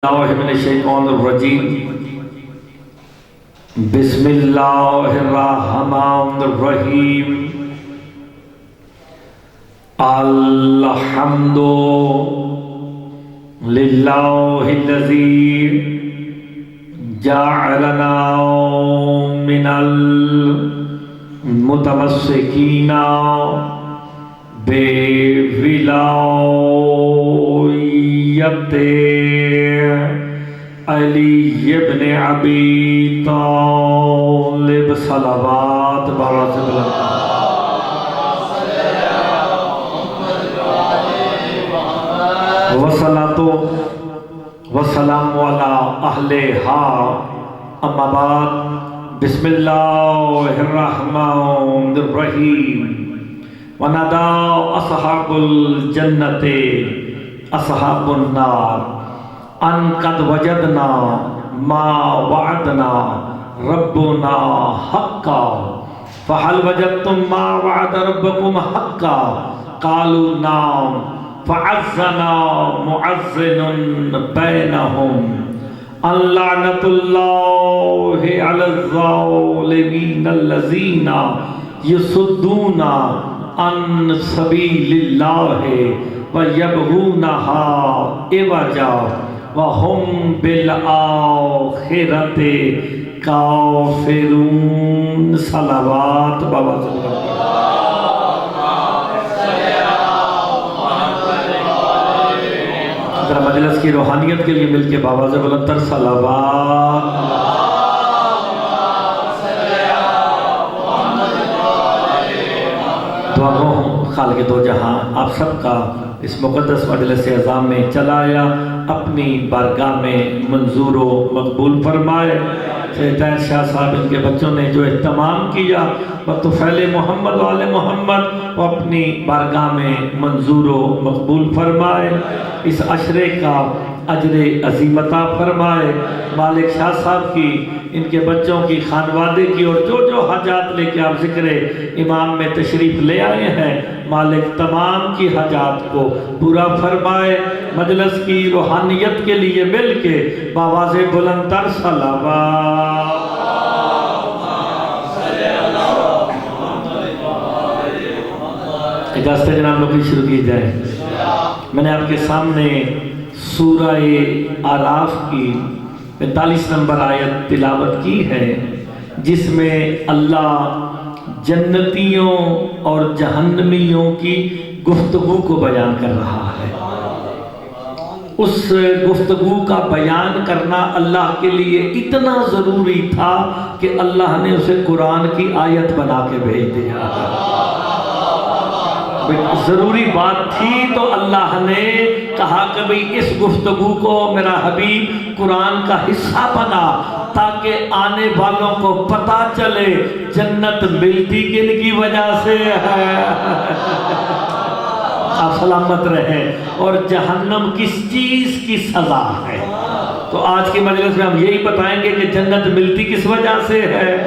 اللہ من الشیطان الرجیم بسم اللہ الرحمن الرحیم الحمد للہ الذی جعلنا من المتمسکین بولایت علی ابن ابی طالب صلوات بارک اللہ والصلاة والسلام علی اہلہا اما بعد بسم اللہ الرحمن الرحیم ونادى اصحاب الجنة اصحاب النار ان قد وجدنا ما وعدنا ربنا حقا فهل وجدتم ما وعد ربكم حقا قالوا نعم فعزنا معزن بينهم اللعنة الله على الظالمين الذين يصدون عن سبيل الله ويبغونها عوجا وهم بالآخرة کافرون صلوات بابا ذرا مجلس کی روحانیت کے لیے مل کے بابا سے بلندر صلوات دعا گو خالق دو جہاں آپ سب کا اس مقدس مجلس اعظام میں چلایا اپنی بارگاہ میں منظور و مقبول فرمائے طاہر شاہ صاحب ان کے بچوں نے جو اہتمام کیا وطفیل محمد و آل محمد وہ اپنی بارگاہ میں منظور و مقبول فرمائے اس عشرے کا اجر عظیمتہ فرمائے مالک شاہ صاحب کی ان کے بچوں کی خانوادے کی اور جو جو حاجات لے کے آپ ذکر امام میں تشریف لے آئے ہیں مالک تمام کی حاجات کو پورا فرمائے مجلس کی روحانیت کے لیے مل کے بآواز بلندر صلوات اجازت ہے جناب لوگ شروع کی جائے میں نے آپ کے سامنے سورہ اعراف کی 45 نمبر آیت تلاوت کی ہے جس میں اللہ جنتیوں اور جہنمیوں کی گفتگو کو بیان کر رہا ہے اس گفتگو کا بیان کرنا اللہ کے لیے اتنا ضروری تھا کہ اللہ نے اسے قرآن کی آیت بنا کے بھیج دیا ضروری بات تھی تو اللہ نے کہا کہ بھئی اس گفتگو کو میرا حبیب قرآن کا حصہ بنا تاکہ آنے والوں کو پتہ چلے جنت ملتی کن کی وجہ سے ہے آپ سلامت رہیں اور جہنم کس چیز کی سزا ہے تو آج کی مجلس میں ہم یہی بتائیں گے کہ جنت ملتی کس وجہ سے ہے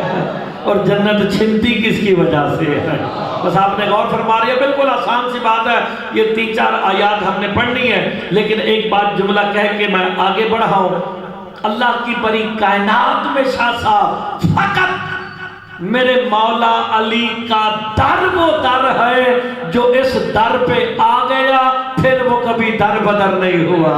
اور جنت چھنتی کس کی وجہ سے ہے بس آپ نے غور فرما رہی ہے بالکل آسان سی بات ہے یہ 3-4 آیات ہم نے پڑھنی ہے لیکن ایک بات جملہ کہہ کے میں آگے بڑھا ہوں اللہ کی بڑی کائنات میں شاہ صاحب فقط میرے مولا علی کا در وہ در ہے جو اس در پہ آ گیا پھر وہ کبھی در بدر نہیں ہوا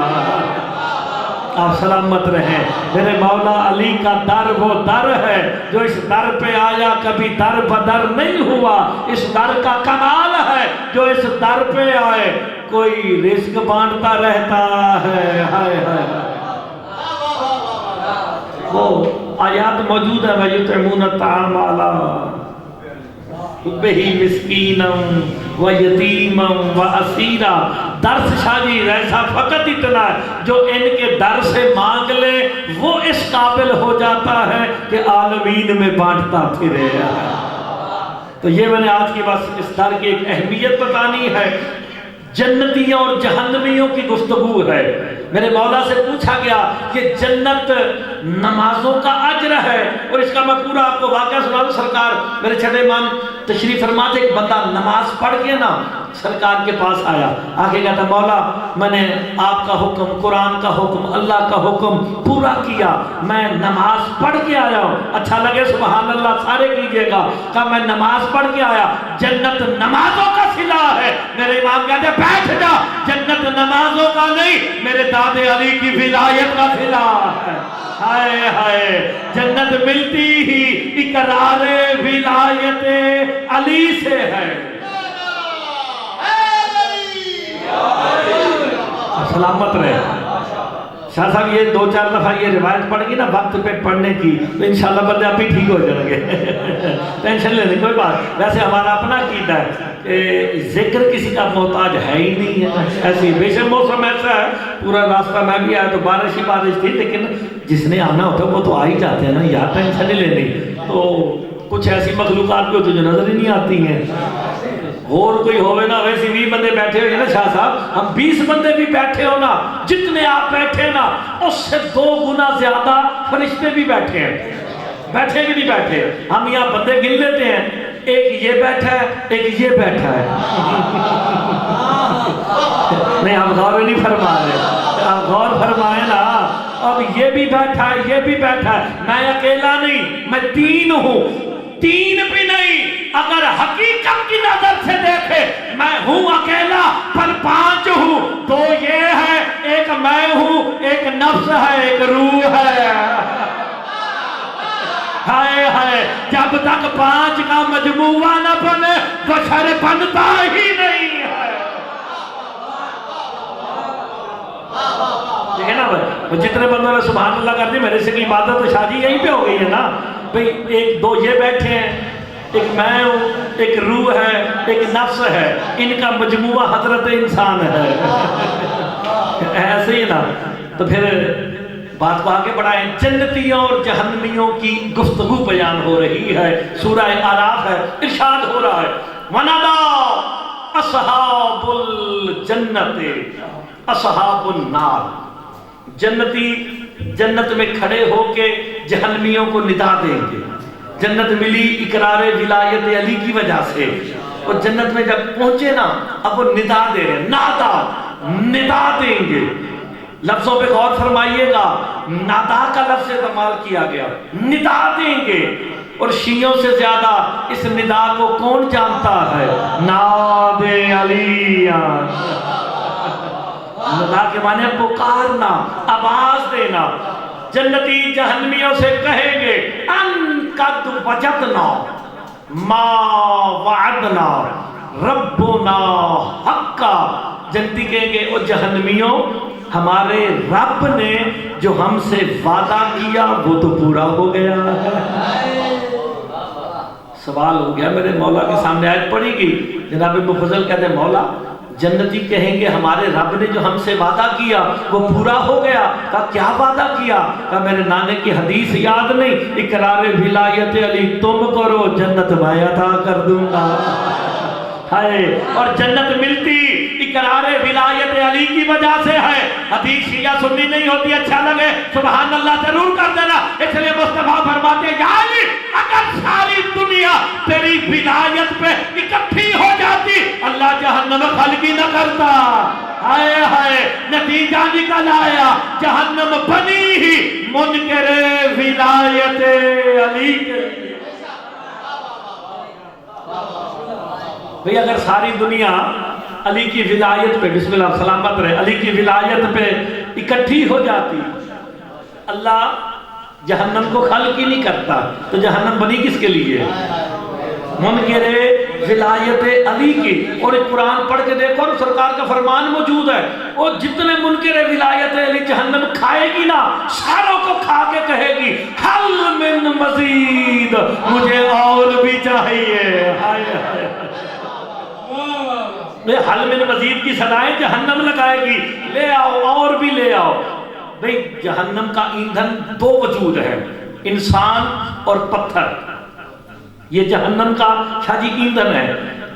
آپ سلامت رہیں میرے مولا علی کا در وہ در ہے جو اس در پہ آیا کبھی در بدر نہیں ہوا اس در کا کمال ہے جو اس در پہ آئے کوئی رزق بانٹتا رہتا ہے ہائے ہائے وہ آیات موجود ہے وَيُطْعِمُونَ الطَّعَامَ عَلَىٰ حُبِّهِ مِسْكِينًا وَيَتِيمًا وَأَسِيرًا درس شاہ جی ایسا فقط اتنا ہے جو ان کے در سے مانگ لے وہ اس قابل ہو جاتا ہے کہ عالمین میں بانٹتا پھرے تو یہ میں نے آج کی بس اس در کی ایک اہمیت بتانی ہے جنتیوں اور جہنمیوں کی گفتگو ہے میرے مولا سے پوچھا گیا کہ جنت نمازوں کا اجر ہے اور اس کا میں پورا آپ کو واقعہ سنا دوں سرکار میرے چھٹے امام تشریف فرماتے ایک بندہ نماز پڑھ کے نا سرکار کے پاس آیا، آگے کہتا مولا میں نے آپ کا حکم، قرآن کا حکم، اللہ کا حکم پورا کیا، میں نماز پڑھ کے آیا ہوں۔ اچھا لگے سبحان اللہ سارے کیجئے گا۔ کہا میں نماز پڑھ کے آیا، جنت نمازوں کا صلہ ہے۔ میرے امام کہتے ہیں بیٹھ جا، جنت نمازوں کا نہیں، میرے دادے علی کی ولایت کا صلہ ہے۔ ہائے ہائے، جنت ملتی ہی اقرار ولایت علی سے ہے۔ سلامت رہے شاہ صاحب، یہ دو چار دفعہ یہ روایت پڑھ گی نا وقت پہ پڑھنے کی تو انشاءاللہ بندے آپ ہی ٹھیک ہو جائیں گے، ٹینشن لینے کوئی بات۔ ویسے ہمارا اپنا عقیدہ ہے کہ ذکر کسی کا محتاج ہے ہی نہیں ہے، ایسی بے شک موسم ایسا ہے، پورا راستہ میں بھی آیا تو بارش ہی بارش تھی، لیکن جس نے آنا ہوتا ہے وہ تو آ ہی جاتے ہیں نا یار، ٹینشن نہیں لینی۔ تو کچھ ایسی مخلوقات کو جو نظر ہی نہیں آتی ہیں، اور کوئی ہوئے نا ویسے 20 بندے بیٹھے ہوئے نا شاہ صاحب، ہم 20 بندے بھی بیٹھے ہو نا، جتنے آپ بیٹھے نا اس سے 2 گنا زیادہ فرشتے بھی بیٹھے ہیں، بیٹھے بھی نہیں بیٹھے۔ ہم یہاں بندے گن لیتے ہیں، ایک یہ بیٹھا ہے ایک یہ بیٹھا ہے، نہیں آپ غور نہیں فرما رہے، آپ غور فرمائیں نا، اب یہ بھی بیٹھا ہے یہ بھی بیٹھا ہے، میں اکیلا نہیں، میں 3 ہوں، 3 بھی نہیں، اگر حقیقت کی نظر سے دیکھے میں ہوں اکیلا پر 5 ہوں، 2 یہ ہے، ایک میں ہوں، ایک نفس ہے، ایک روح ہے۔ ہائے ہائے، جب تک 5 کا مجموعہ نہ بنے بشر بنتا ہی نہیں ہے۔ دیکھیں نا بھائی، جتنے بندوں نے سبحان اللہ کر دی، میرے سے کی عبادت تو شادی یہیں پہ ہو گئی ہے نا بھئی، 1 2 یہ بیٹھے ہیں، ایک میں ہوں، ایک روح ہے، ایک نفس ہے، ان کا مجموعہ حضرت انسان ہے۔ ایسے ہی نا، تو پھر بات کو آگے بڑھائیں، جنتیوں اور جہنمیوں کی گفتگو بیان ہو رہی ہے، سورہ اعراف ہے، ارشاد ہو رہا ہے وَنَادَى أَصْحَابُ الْجَنَّةِ أَصْحَابُ النَّارِ، جنتی جنت میں کھڑے ہو کے جہنمیوں کو ندا دیں گے۔ جنت ملی اقرار ولایت علی کی وجہ سے، اور جنت میں جب پہنچے نا اب وہ ندا دے رہے ہیں، ندا دیں گے۔ لفظوں پہ غور فرمائیے گا، نادا کا لفظ استعمال کیا گیا، ندا دیں گے، اور شیعوں سے زیادہ اس ندا کو کون جانتا ہے؟ ناد علی۔ ندا کے معنی پکارنا، آواز دینا۔ جنتی جہنمیوں سے کہیں گے ان قد وجدنا ما وعدنا ربنا حقا، جنتی کہیں گے او جہنمیوں ہمارے رب نے جو ہم سے وعدہ کیا وہ تو پورا ہو گیا ہے۔ سوال ہو گیا میرے مولا کے سامنے، آیت پڑھی گئی، جناب مفضل کہتے ہیں مولا جنتی کہیں گے ہمارے رب نے جو ہم سے وعدہ کیا وہ پورا ہو گیا۔ کہا کیا وعدہ کیا؟ کہا میرے نانے کی حدیث یاد نہیں، اقرار ولایت علی تم کرو جنت میں عطا کر دوں گا۔ اور جنت ملتی اقرار ولایت علی کی وجہ سے ہے۔ حدیث شیعہ سنی نہیں ہوتی، اچھا لگے سبحان اللہ ضرور کر دینا، اس لیے مصطفیٰ فرماتے ہیں یا علی اگر ساری دنیا تیری ولایت پہ اکٹھی ہو جاتی اللہ جہنم خلقی نہ کرتا۔ ہائے ہائے، نتیجہ نکل آیا جہنم بنی ہی منکر ولایت علی کے لیے۔ بھئی اگر ساری دنیا علی کی ولایت پہ، بسم اللہ سلامت رہے، علی کی ولایت پہ اکٹھی ہو جاتی، اللہ جہنم کو خلق ہی نہیں کرتا، تو جہنم بنی کس کے لیے؟ منکر ولایت علی کی۔ اور ایک قرآن پڑھ کے دیکھو اور سرکار کا فرمان موجود ہے، اور جتنے منکر ولایت علی جہنم کھائے گی نا ساروں کو کھا کے کہے گی حل من مزید، مجھے اور بھی چاہیے۔ حل من مزید کی صدائیں جہنم لگائے گی، لے آؤ اور بھی لے آؤ۔ بھئی جہنم کا ایندھن 2 وجود ہے، انسان اور پتھر، یہ جہنم کا شاہ جی ایندھن ہے۔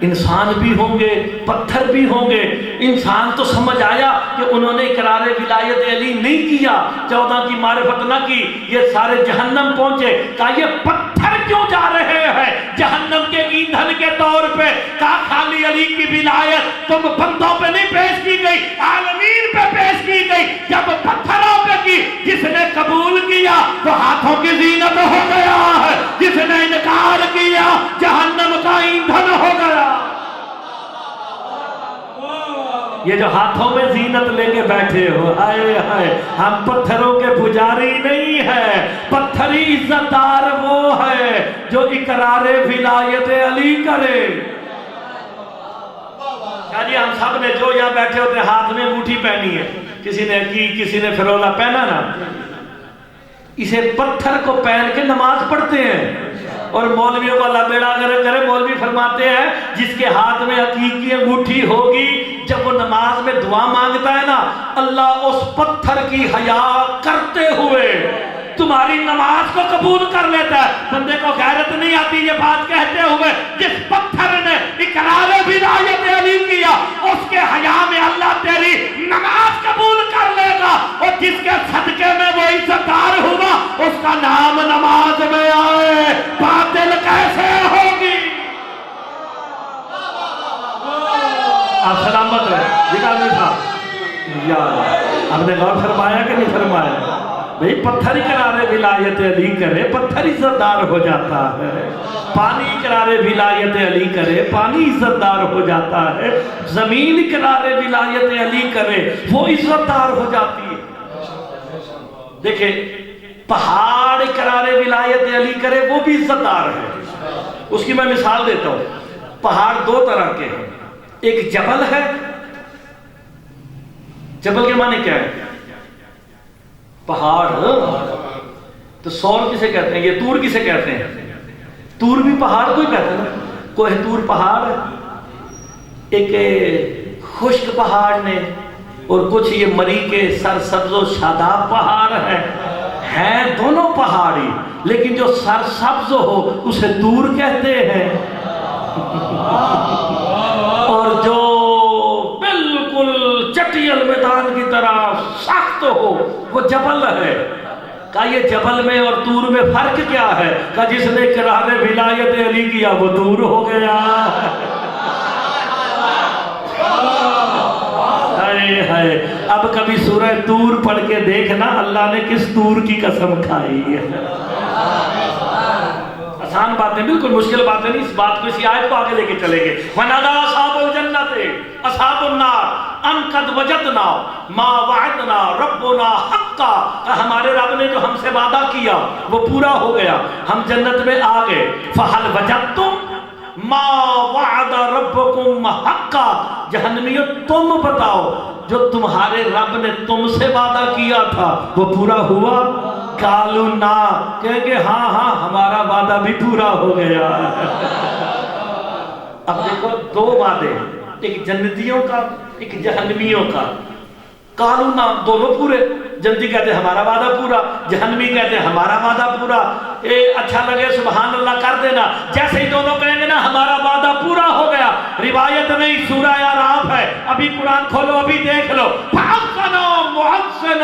انسان بھی ہوں گے پتھر بھی ہوں گے۔ انسان تو سمجھ آیا کہ انہوں نے اقرار ولایت علی نہیں کیا، 14 کی معرفت نہ کی، یہ سارے جہنم پہنچے۔ کہا یہ پتھر کیوں جا رہے ہیں جہنم کے ایندھن کے طور پہ؟ کہا خالی علی کی ولایت تم بندوں پہ نہیں پیش کی گئی، عالمین پہ پیش کی گئی۔ جب پتھروں پہ کی، جس نے قبول کیا وہ ہاتھوں کی زینت ہو گیا ہے، جس نے انکار کیا جہنم کا ایندھن ہو گیا۔ یہ جو ہاتھوں میں زینت لے کے بیٹھے ہو، آئے ہائے، ہم پتھروں کے پجاری نہیں ہیں، پتھری عزت دار وہ ہے جو اقرار ولایت علی کرے۔ جی ہم سب نے جو یہاں بیٹھے ہوتے ہاتھ میں انگوٹھی پہنی ہے، کسی نے عقیق، کسی نے فرولا پہنا نا، اسے پتھر کو پہن کے نماز پڑھتے ہیں، اور مولویوں کو اللہ بیڑا کرے مولوی فرماتے ہیں جس کے ہاتھ میں عقیق کی انگوٹھی ہوگی، جب وہ نماز میں دعا مانگتا ہے نا، اللہ اس پتھر کی حیا کرتے ہوئے تمہاری نماز کو قبول کر لیتا ہے۔ بندے کو غیرت نہیں آتی یہ بات کہتے ہوئے، جس پتھر نے اقرار ولایت علی کیا اس کے حیا میں اللہ تیری نماز قبول کر لے گا، اور جس کے صدقے میں وہ عزت دار ہوا اس کا نام نماز میں آئے، باطل کیسے ہوگی؟ آپ سلامت رہے جناب صاحب، یار آپ نے غور فرمایا کہ نہیں فرمایا؟ بھئی پتھر اقرار ولایت علی کرے، پتھر عزت دار ہو جاتا ہے، پانی اقرار ولایت علی کرے، پانی عزت دار ہو جاتا ہے، زمین اقرار ولایت علی کرے، وہ عزت دار ہو جاتی ہے۔ دیکھیں پہاڑ اقرار ولایت علی کرے وہ بھی عزت دار ہے۔ اس کی میں مثال دیتا ہوں، پہاڑ دو طرح کے ہیں، ایک جبل ہے، جبل کے معنی کیا ہے؟ پہاڑ۔ تو سور کسے کہتے ہیں؟ یہ تور کسے کہتے ہیں؟ تور بھی پہاڑ کو ہی کہتے ہیں، کوہ تور پہاڑ ہے، ایک خشک پہاڑ نے، اور کچھ یہ مری کے سرسبز و شاداب پہاڑ ہیں دونوں پہاڑی، لیکن جو سرسبز ہو اسے تور کہتے ہیں، اور جو بالکل چٹیل میدان کی طرح سخت ہو وہ جبل ہے۔ کہا یہ جبل میں اور تور میں فرق کیا ہے؟ کہا جس نے اقرار ولایت علی کیا وہ تور ہو گیا۔ اب کبھی سورہ تور پڑھ کے دیکھنا اللہ نے کس تور کی قسم کھائی ہے۔ آسان باتیں، بالکل مشکل باتیں نہیں، اس بات کو اسی آیت کو آگے لے کے چلیں گے۔ وَنَدَا أَصْحَابُ الْجَنَّةِ أَصْحَابُ النَّارِ أَن قَدْ وَجَدْنَا مَا وَعَدْنَا رَبُّنَا حَقًّا، ہمارے رب نے جو ہم سے وعدہ کیا وہ پورا ہو گیا، ہم جنت میں آ گئے۔ فَهَلْ وَجَدْتُمْ مَا وَعَدَ رَبُّكُمْ حَقًّا، جہنمیوں تم بتاؤ جو تمہارے رب نے تم سے وعدہ کیا تھا وہ پورا ہوا؟ قالوا نا، کہیں گے ہاں ہمارا وعدہ بھی پورا ہو گیا۔ اب دیکھو دو وعدے، ایک جنتیوں کا ایک جہنمیوں کا۔ قالوا نا، دونوں پورے، جنتی کہتے ہیں ہمارا وعدہ پورا، جہنمی کہتے ہیں ہمارا وعدہ پورا۔ اچھا لگے سبحان اللہ کر دینا، جیسے ہی دونوں کہیں گے نا ہمارا وعدہ پورا ہو گیا، روایت نہیں سورہ اعراف ہے، ابھی قرآن کھولو ابھی دیکھ لو، فَأَذَّنَ مُعَذِّنٌ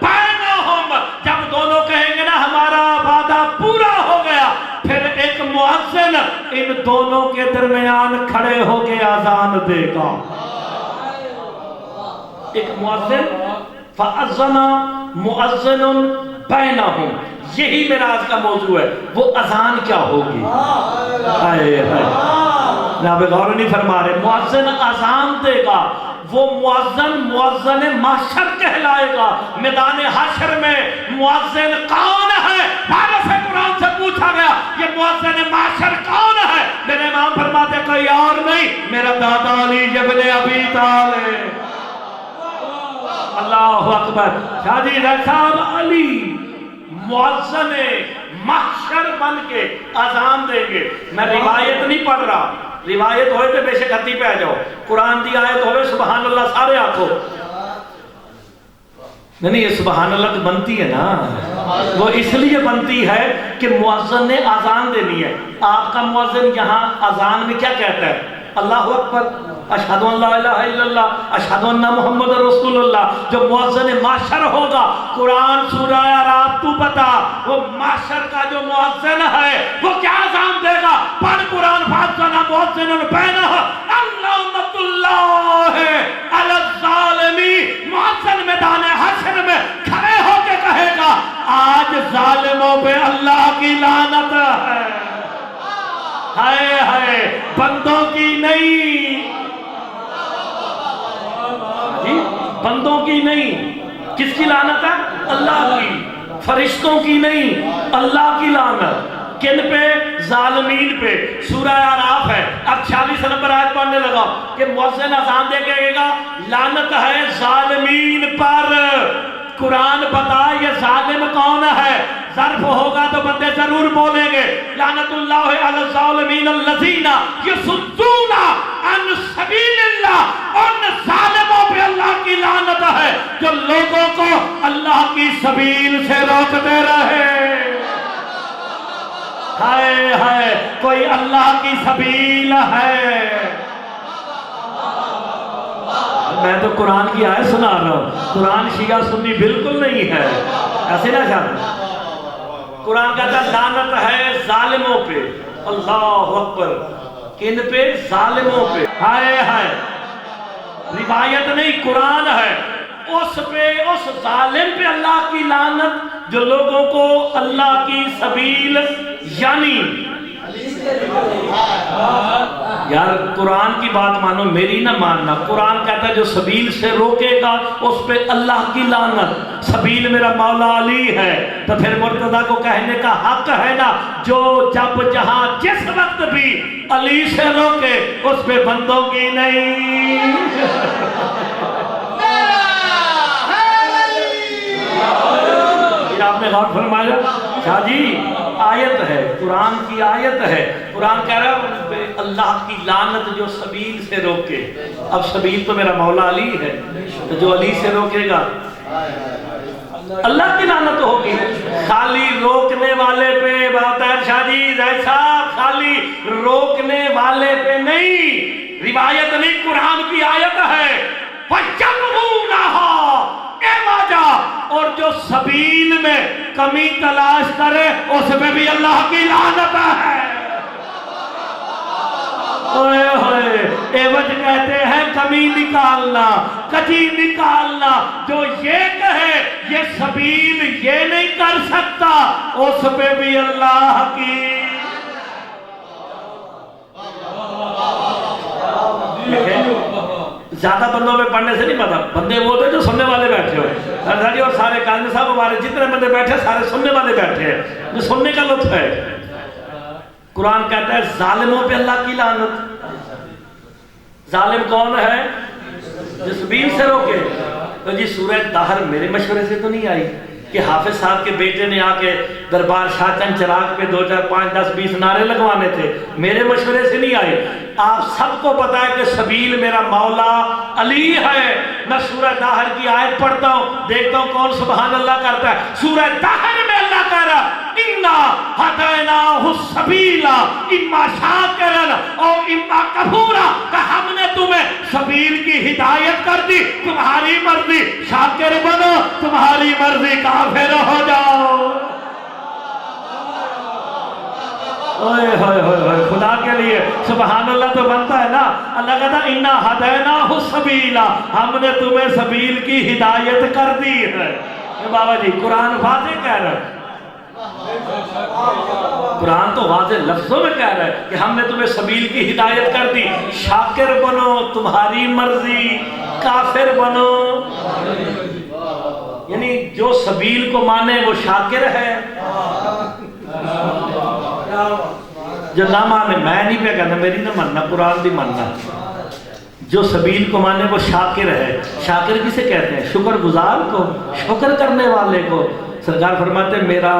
بَيْنَهُمْ، جب دونوں کہیں گے نا ہمارا وعدہ پورا ہو گیا، پھر ایک مؤذن ان دونوں کے درمیان کھڑے ہو کے اذان دے گا۔ ایک مؤذن، فَأَذَّنَ مُعَذِّنٌ بَيْنَهُمْ، یہی معراج کا موضوع ہے، وہ اذان کیا ہوگی؟ جناب غور نہیں فرما رہے، مؤذن اذان دے گا، وہ مؤذن محشر کہلائے گا۔ میدان حشر میں مؤذن کون ہے؟ عارف قرآن سے پوچھا گیا یہ مؤذن محشر کون ہے؟ میرے امام فرماتے کوئی اور نہیں، میرا دادا علی ابن ابی طالب۔ اللہ اکبر، شادی رحصاب علی مؤذن محشر بن کے اذان دیں گے۔ میں روایت نہیں پڑھ رہا، روایت ہوئے تو بے شک ہتھی پہ آ جاؤ، قرآن دی آیت ہوئے سبحان اللہ سارے آنکھوں، نہیں یہ سبحان اللہ تو بنتی ہے نا، وہ اس لیے بنتی ہے کہ مؤذن نے اذان دینی ہے۔ آپ کا مؤذن یہاں اذان میں کیا کہتا ہے؟ اللہ اکبر، اشہد ان لا الہ الا اللہ، اشہد ان محمد رسول اللہ. جو مؤذن معاشر ہوگا، قرآن سورہ اعراف تو بتا، وہ معاشر کا جو مؤذن ہے وہ کیا اذان دے گا؟ پڑھ قرآن فاذن مؤذن بینہ اللعنۃ اللہ علی الظالمین. مؤذن میدان حشر میں کھڑے ہو کے کہے گا آج ظالموں پہ اللہ کی لعنت ہے. ہائے ہائے، بندوں کی نہیں، جی بندوں کی نہیں. کس کی لعنت ہے؟ اللہ کی. فرشتوں کی نہیں، اللہ کی لعنت. کن پہ؟ ظالمین پہ. سورہ اعراف ہے. اب 46 نمبر آیت پڑھنے لگا کہ مؤذن اذان دے کہے گا لعنت ہے ظالمین پر. قرآن بتا یہ ظالم کون ہے؟ ظرف ہوگا تو بندے ضرور بولیں گے لعنت اللہ علی الظالمین الذین یصدون عن سبیل اللہ. ان ظالموں پہ اللہ کی لعنت ہے جو لوگوں کو اللہ کی سبیل سے روکتے رہے. ہائے ہائے، کوئی اللہ کی سبیل ہے؟ میں تو قرآن کی آیت سنا رہا ہوں. قرآن شیعہ سنی بالکل نہیں ہے، ایسے نہ چاہتے. قرآن کہتا ہے لعنت ہے ظالموں پہ. اللہ اکبر. کن پہ؟ ظالموں پہ. ہائے ہائے، روایت نہیں قرآن ہے. اس پہ، اس ظالم پہ اللہ کی لعنت جو لوگوں کو اللہ کی سبیل، یعنی یار قرآن کی بات مانو، میری نہ ماننا. قرآن کہتا ہے جو سبیل سے روکے گا اس پہ اللہ کی لعنت. سبیل میرا مولا علی ہے، تو پھر مرتضیٰ کو کہنے کا حق ہے نا جو جب جہاں جس وقت بھی علی سے روکے اس پہ بندوں کی نہیں. آپ نے غور فرمایا؟ شاہ جی آیت ہے، قرآن کی آیت ہے. قرآن کہہ رہا ہے اللہ کی لعنت جو سبیل سے روکے. اب سبیل تو میرا مولا علی ہے، تو جو علی سے روکے گا اللہ کی لعنت ہوگی. خالی روکنے والے پہ بات ہے شاہ جی زید صاحب، خالی روکنے والے پہ نہیں. روایت نہیں، قرآن کی آیت ہے. وَيَبْغُونَهَا عِوَجًا، اور جو سبیل میں کمی تلاش کرے اس میں بھی اللہ کی لعنت ہے. اوئے ہوئے، عوج کہتے ہیں کمی نکالنا، کجی نکالنا. جو یہ کہے یہ سبیل یہ نہیں کر سکتا اس پہ بھی اللہ کی. زیادہ بندوں میں پڑھنے سے نہیں پتا، بندے وہ تھے جو سننے والے بیٹھے ہوئے. اور سارے قاضی صاحب ہمارے جتنے بندے بیٹھے سارے سننے والے بیٹھے ہیں، جو سننے کا لطف ہے. قرآن کہتا ہے ظالموں پہ اللہ کی لعنت. ظالم کون ہے؟ جو سبیل سے روکے. تو جی سورہ دہر میرے مشورے سے تو نہیں آئی کہ حافظ صاحب کے بیٹے نے آ کے دربار شاہ چند چراغ پہ 2 4 5 10 20 نعرے لگوانے تھے. میرے مشورے سے نہیں آئے. آپ سب کو پتا ہے کہ سبیل میرا مولا علی ہے. میں سورہ دہر کی آیت پڑھتا ہوں، دیکھتا ہوں کون سبحان اللہ کرتا ہے. سورہ دہر میں اللہ کہہ رہا اِنَّا هَدَيْنَاهُ السَّبِيلَ إِمَّا شَاكِرًا أَوْ إِمَّا كَفُورًا، کہ ہم نے تمہیں سبیل کی ہدایت کر دی، تمہاری مرضی شاکر بنو، تمہاری مرضی کافر ہو جاؤ. اوئے ہوئے ہوئے ہوئے، خدا کے لیے سبحان اللہ تو بنتا ہے نا. اللہ کہتا اِنَّا هَدَيْنَاهُ السَّبِيلَ، ہم نے تمہیں سبیل کی ہدایت کر دی ہے. بابا جی قرآن واضح کہہ رہا ہے، قرآن تو واضح لفظوں میں کہہ رہا ہے کہ ہم نے تمہیں سبیل کی ہدایت کر دی. شاکر بنو، تمہاری مرضی، کافر بنو. یعنی جو سبیل کو مانے وہ شاکر ہے، جو نہ مانے، میں نہیں پہ کہنا، میری نہ ماننا، قرآن بھی ماننا. جو سبیل کو مانے وہ شاکر ہے. شاکر کسے کہتے ہیں؟ شکر گزار کو، شکر کرنے والے کو. سرکار فرماتے ہیں میرا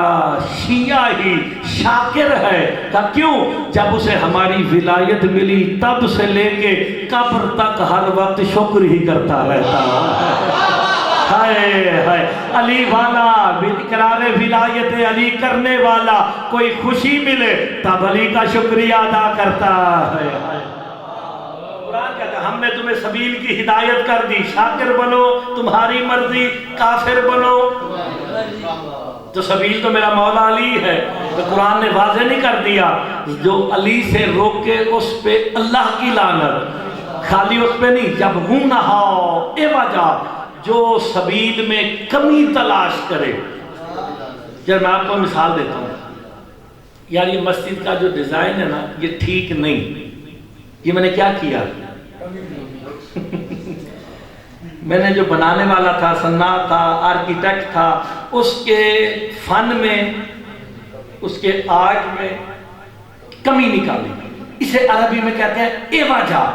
شیعہ ہی شاکر ہے. کہا کیوں؟ جب اسے ہماری ولایت ملی تب سے لے کے قبر تک ہر وقت شکر ہی کرتا رہتا. ہائے ہائے، علی والا، اقرار ولایت علی کرنے والا، کوئی خوشی ملے تب علی کا شکریہ ادا کرتا ہے. قرآن کہتا ہے ہم نے تمہیں سبیل کی ہدایت کر دی، شاکر بنو تمہاری مرضی، کافر بنو تو سبیل تو میرا مولا علی ہے۔ تو قرآن نے واضح نہیں کر دیا جو علی سے روکے اس پہ اللہ کی لعنت، خالی اس پہ نہیں، جب ہونہا عوجا، جو سبیل میں کمی تلاش کرے۔ جب میں آپ کو مثال دیتا ہوں، یار یہ مسجد کا جو ڈیزائن ہے نا یہ ٹھیک نہیں، یہ میں نے کیا کیا میں نے جو بنانے والا تھا، صناع تھا، آرکیٹیکٹ تھا، اس کے فن میں، اس کے آرٹ میں کمی نکالی۔ اسے عربی میں کہتے ہیں ایواجہ۔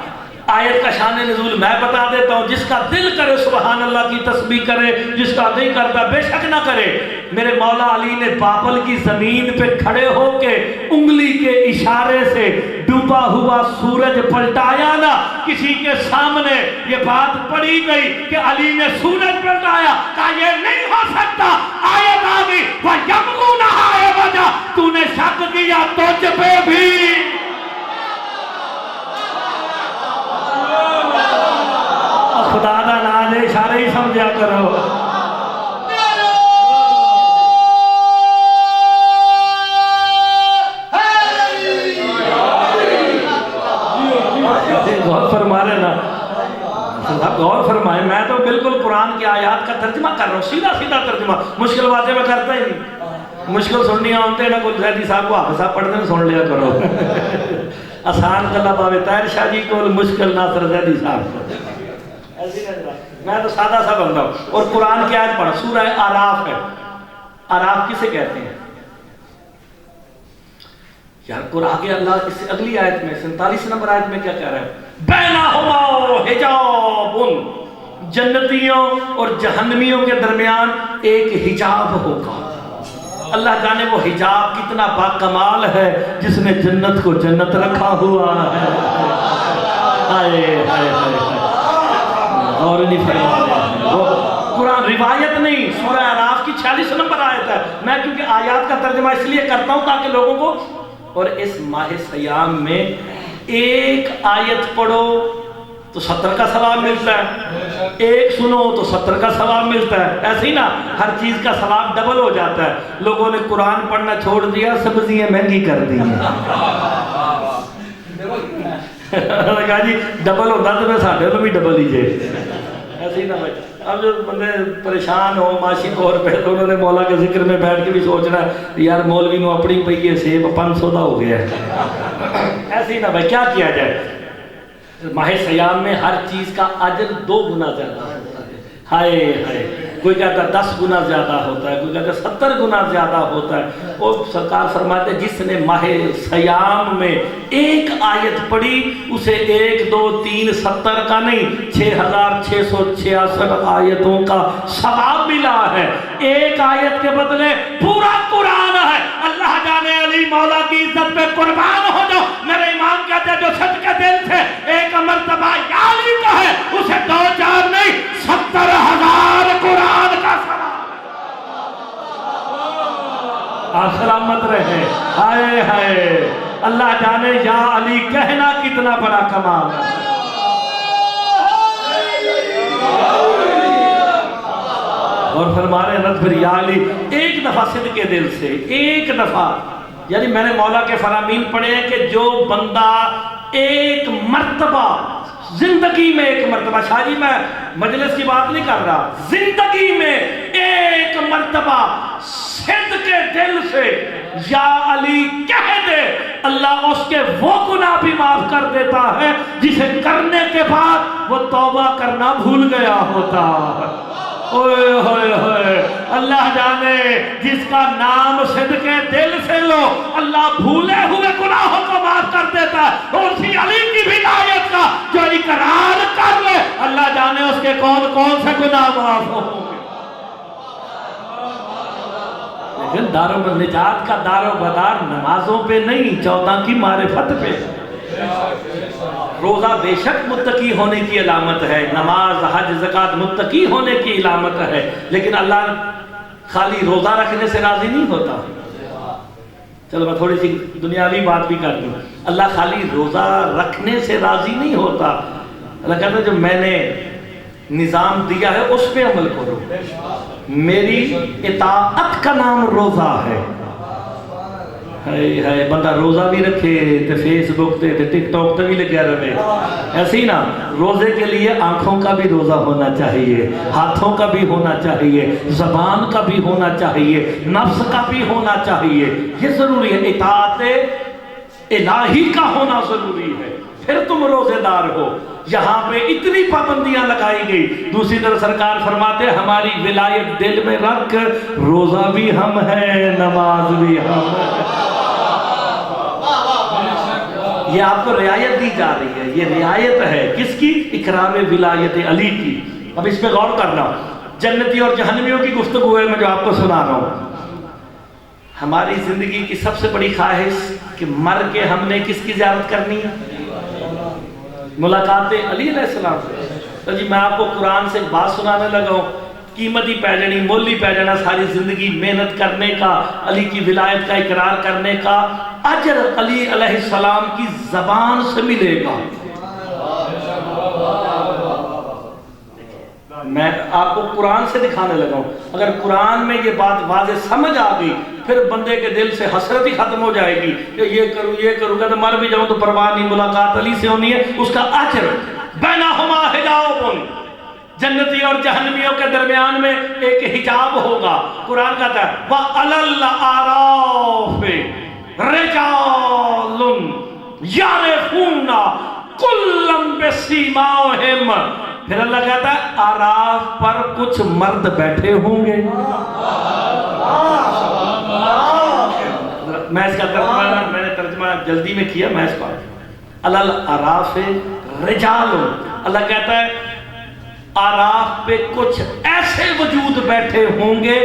آیت کا شان نزول میں بتا دیتا ہوں، جس کا دل کرے سبحان اللہ کی تسبیح کرے، جس کا نہیں کرتا بے شک نہ کرے۔ میرے مولا علی نے بابل کی زمین پہ کھڑے ہو کے انگلی کے اشارے سے ڈوبا ہوا سورج پلٹایا نا، کسی کے سامنے یہ بات پڑھی گئی کہ علی نے سورج پلٹایا، کہا یہ نہیں ہو سکتا، آیت آ گئی وَيَبْغُونَهَا عِوَجًا، تو نے شک کیا تجھ پہ بھی خدا دا نام دے اشارے ہی سمجھا کرو۔ غور فرما رہے نا، غور فرمائے، میں تو بالکل قرآن کی آیات کا ترجمہ کر رہا ہوں، سیدھا سیدھا ترجمہ، مشکل باتیں میں کرتا ہی نہیں۔ مشکل سننی ہوتے ہیں نا، کوئی زیدی صاحب کو حافظ صاحب پڑھنے میں سن لیا کرو آسان کلا باوے طاہر شاہ جی کو، مشکل ناصر زیدی صاحب کو، میں تو سادہ سا بندہ ہوں۔ اور قرآن کی آیت پڑھا، سورہ آراف ہے۔ آراف کسے کہتے ہیں یار؟ قرآن آگے اللہ اس سے اگلی آیت میں 47 نمبر آیت میں کیا کہہ رہا ہے؟ بینہما حجاب، جنتیوں اور جہنمیوں کے درمیان ایک حجاب ہوگا۔ اللہ جانے وہ حجاب کتنا باکمال ہے جس نے جنت کو جنت رکھا ہوا ہے۔ ہائے ہائے ہائے، اور نہیں فرمایا وہ قرآن روایت نہیں، سورہ اعراف کی 46 نمبر آیت ہے۔ میں کیونکہ آیات کا ترجمہ اس لیے کرتا ہوں تاکہ لوگوں کو، اور اس ماہ سیام میں ایک آیت پڑھو تو 70 کا ثواب ملتا ہے، ایک سنو تو 70 کا ثواب ملتا ہے، ایسے ہی نا ہر چیز کا ثواب ڈبل ہو جاتا ہے۔ لوگوں نے قرآن پڑھنا چھوڑ دیا، سبزیاں مہنگی کر دی ہیں کہا جی ڈبل ہوتا تو میں ساڑھے تو بھی ڈبل ہی جائے، ایسے ہی نہ بھائی۔ اب جو بندے پریشان ہو معاشی طور پہ تو انہوں نے مولا کے ذکر میں بیٹھ کے بھی سوچنا ہے یار مولوی نو اپنی پئی ہے سیب 500 دا ہو گیا ہے، ایسے ہی نہ بھائی کیا کیا جائے۔ ماہ سیام میں ہر چیز کا اجر 2 گنا زیادہ ہوتا ہے۔ ہائے ہائے، کوئی کہتا ہے 10 گنا زیادہ ہوتا ہے، کوئی کہتا ہے 70 گنا زیادہ ہوتا ہے۔ اور سرکار فرماتے ہیں جس نے ماہ سیام میں ایک آیت پڑھی اسے 1 2 3 70 کا نہیں 6666 آیتوں کا ثواب ملا ہے۔ ایک آیت کے بدلے پورا قرآن ہے۔ اللہ جانے علی مولا کی عزت پہ قربان ہو جاؤ۔ میرے امام کہتے ہیں جو سچ کے دل سے ایک مرتبہ یا علی کا ہے اسے 2 4 نہیں 70,000 قرآن کا ثواب۔ آپ سلامت رہے۔ ہائے ہائے، اللہ جانے یا علی کہنا کتنا بڑا کمال ہے۔ اور فرما رہے ہیں پھر یا علی ایک دفعہ صدق کے دل سے، ایک دفعہ، یعنی میں نے مولا کے فرامین پڑھے ہیں کہ جو بندہ ایک مرتبہ زندگی میں، ایک مرتبہ، شاہ جی میں مجلس کی بات نہیں کر رہا، زندگی میں ایک مرتبہ صدق کے دل سے یا علی کہہ دے، اللہ اس کے وہ گناہ بھی معاف کر دیتا ہے جسے کرنے کے بعد وہ توبہ کرنا بھول گیا ہوتا ہے۔ اوئے ہوئے ہوئے، اللہ جانے جس کا نام صدق دل سے لو اللہ بھولے ہوئے گناہوں کو معاف کر دیتا ہے۔ اور اسی علی کی بھی آیت کا جو اقرار کر لے اللہ جانے اس کے کون کون سے گناہ معاف ہوں گے۔ لیکن دار و نجات کا دار و بدار نمازوں پہ نہیں، 14 کی معرفت پہ۔ روزہ بے شک متقی ہونے کی علامت ہے، نماز حج زکوٰۃ متقی ہونے کی علامت ہے، لیکن اللہ خالی روزہ رکھنے سے راضی نہیں ہوتا۔ چلو میں تھوڑی سی دنیاوی بات بھی کر دوں. اللہ خالی روزہ رکھنے سے راضی نہیں ہوتا. اللہ کہتا ہے جو میں نے نظام دیا ہے اس پہ عمل کرو. میری اطاعت کا نام روزہ ہے. بندہ روزہ بھی رکھے تے فیس بک تے ٹک ٹاک تے بھی لگیا رہے. ایسے ہی نا روزے کے لیے آنکھوں کا بھی روزہ ہونا چاہیے, ہاتھوں کا بھی ہونا چاہیے, زبان کا بھی ہونا چاہیے, نفس کا بھی ہونا چاہیے. یہ ضروری ہے. اطاعت الہی کا ہونا ضروری ہے, پھر تم روزے دار ہو. یہاں پہ اتنی پابندیاں لگائی گئی. دوسری طرف سرکار فرماتے ہماری ولایت دل میں رکھ, روزہ بھی ہم ہے, نماز بھی ہم ہے. یہ آپ کو رعایت دی جا رہی ہے. یہ رعایت ہے کس کی؟ اکرام ولایت علی کی. اب اس پہ غور کرنا. جنتی اور جہنمیوں کی گفتگو ہے میں جو آپ کو سنا رہا ہوں. ہماری زندگی کی سب سے بڑی خواہش کہ مر کے ہم نے کس کی زیارت کرنی ہے؟ ملاقات علی علیہ السلام سے. تو جی میں آپ کو قرآن سے ایک بات سنانے لگا ہوں. قیمتی پہ جانی, مولی پہ جانا, ساری زندگی محنت کرنے کا, علی کی ولایت کا اقرار کرنے کا اجر علی علیہ السلام کی زبان سے ملے گا. میں آپ کو قرآن سے دکھانے لگا ہوں. اگر قرآن میں یہ بات واضح سمجھ آ گئی پھر بندے کے دل سے حسرت ہی ختم ہو جائے گی کہ یہ کروں گا تو مر بھی جاؤں تو پرواہ نہیں, ملاقات علی سے ہونی ہے. اس کا اجر بینہما حجاب, جنتی اور جہنمیوں کے درمیان میں ایک حجاب ہوگا. قرآن کہتا ہے وَعَلَى الْأَعْرَافِ رِجَالٌ يَعْرِفُونَ كُلًّا بِسِيمَاهِمْ. پھر اللہ کہتا ہے اعراف پر کچھ مرد بیٹھے ہوں گے. میں اس کا ترجمہ میں نے ترجمہ جلدی میں کیا, میں اس پر عَلَى الْأَعْرَافِ رِجَالٌ. اللہ کہتا ہے اعراف پہ کچھ ایسے وجود بیٹھے ہوں گے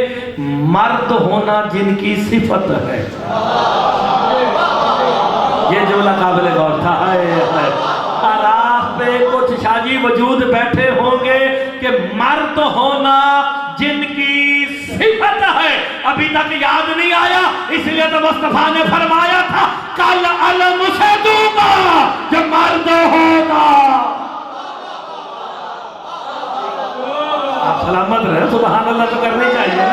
مرد ہونا جن کی صفت ہے. یہ جملہ قابل غور تھا. اعراف پہ کچھ شاجی وجود بیٹھے ہوں گے کہ مرد ہونا جن کی صفت ہے. ابھی تک یاد نہیں آیا, اس لیے تو مصطفیٰ نے فرمایا تھا کل علم سے دوں گا جو مرد ہوگا. آپ سلامت رہے, سبحان اللہ تو کرنی چاہیے.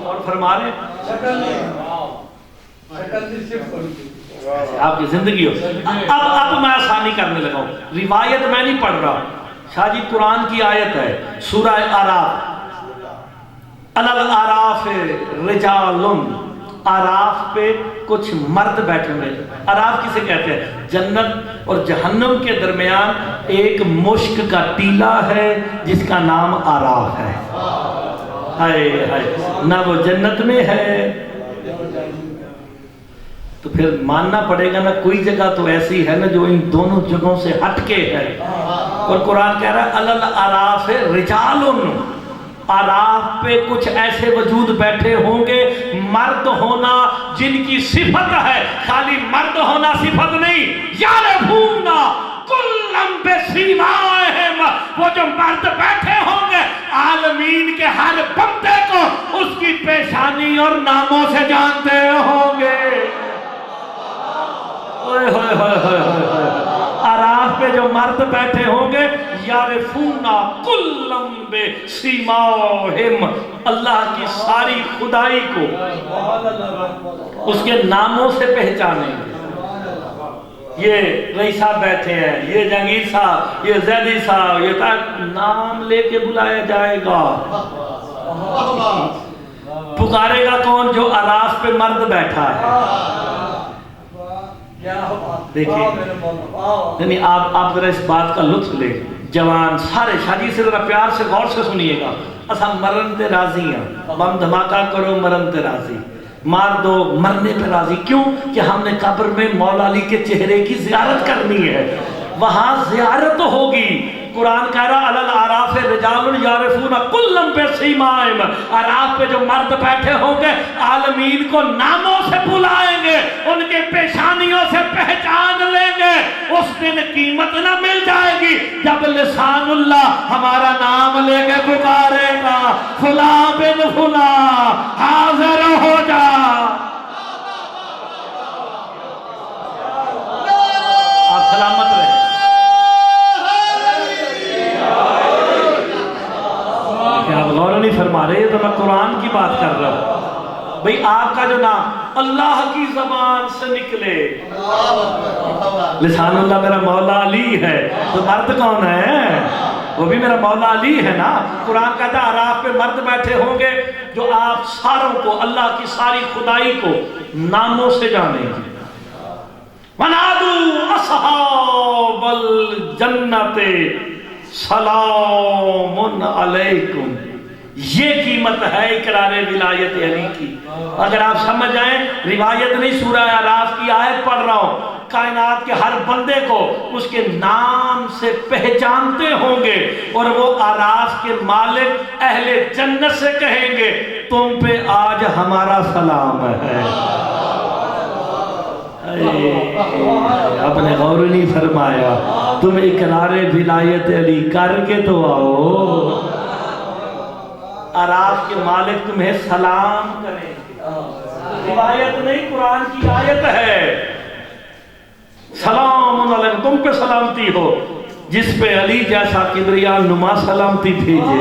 اور فرما رہے آپ کی زندگی ہو. اب میں آسانی کرنے لگا ہوں. روایت میں نہیں پڑھ رہا, شاہ جی قرآن کی آیت ہے سورہ اعراف. عَلَى الْأَعْرَافِ رِجَالٌ, اعراف پہ کچھ مرد بیٹھے ہوئے. اعراف کسے کہتے ہیں؟ جنت اور جہنم کے درمیان ایک مشک کا ٹیلا ہے جس کا نام اعراف ہے. ہائے ہائے, نہ وہ جنت میں ہے تو پھر ماننا پڑے گا نا کوئی جگہ تو ایسی ہے نا جو ان دونوں جگہوں سے ہٹ کے ہے. اور قرآن کہہ رہا ہے عَلَى الْأَعْرَافِ رِجَالٌ, اعراف پہ کچھ ایسے وجود بیٹھے ہوں گے مرد ہونا جن کی صفت ہے. خالی مرد ہونا صفت نہیں, یعرفون کلًا بسیماہم, وہ جو مرد بیٹھے ہوں گے عالمین کے ہر بندے کو اس کی پیشانی اور ناموں سے جانتے ہوں گے. اعراف پہ جو مرد بیٹھے ہوں گے یعرفون کلًا بسیماہم, اللہ کی ساری خدائی کو اس کے ناموں سے پہچانیں گے. یہ رئیس صاحب بیٹھے ہیں, یہ جہانگیر صاحب, یہ زیدی صاحب, یہ نام لے کے بلایا جائے گا. پکارے گا کون؟ جو اعراف پہ مرد بیٹھا ہے. دیکھیں یعنی آپ ذرا اس بات کا لطف لیں. جوان سارے شادی سے ذرا پیار سے غور سے سنیے گا. اسا مرن تے راضی ہیں, بم دھماکہ کرو مرن تے راضی, مار دو مرنے پہ راضی. کیوں کہ ہم نے قبر میں مولا علی کے چہرے کی زیارت کرنی ہے, وہاں زیارت ہوگی. قرآن کہہ رہا عَلَى الْأَعْرَافِ رِجَالٌ يَعْرِفُونَ كُلًّا بِسِيمَاهِمْ, اعراف پہ جو مرد بیٹھے ہوں گے عالمین کو ناموں سے بلائیں گے, ان کے پیشانیوں سے پہچان لیں گے. اس دن قیمت نہ مل جائے گی جب لسان اللہ ہمارا نام لے کے پکارے گا. فلاں بن فلاں حاضر ہو جا. آپ سلامت رہے. کیا آپ غور نہیں فرما رہے؟ تو میں قرآن کی بات کر رہا ہوں. بھئی آپ کا جو نام اللہ کی زبان سے نکلے، لسان اللہ میرا مولا علی ہے، تو مرد کون ہے؟ وہ بھی میرا مولا علی ہے نا. قرآن کہتا ہے اعراف پہ مرد بیٹھے ہوں گے جو آپ ساروں کو، اللہ کی ساری خدائی کو ناموں سے جانیں گے. وَنَادُوا أَصْحَابَ الْجَنَّةِ سَلَامٌ عَلَيْكُمْ. یہ قیمت ہے اقرار ولایت علی کی. اگر آپ سمجھ جائیں، روایت نہیں، سورہ اعراف کی آیت پڑھ رہا ہوں. کائنات کے ہر بندے کو اس کے نام سے پہچانتے ہوں گے، اور وہ اعراف کے مالک اہل جنت سے کہیں گے تم پہ آج ہمارا سلام ہے. آپ نے غور نہیں فرمایا؟ تم اقرار ولایت علی کر کے تو آؤ، اعراف کے مالک تمہیں سلام کریں گے. روایت نہیں، قرآن کی آیت ہے. سلام علیکم، تم پہ سلامتی ہو جس پہ علی جیسا کبریا نما سلامتی بھیجے.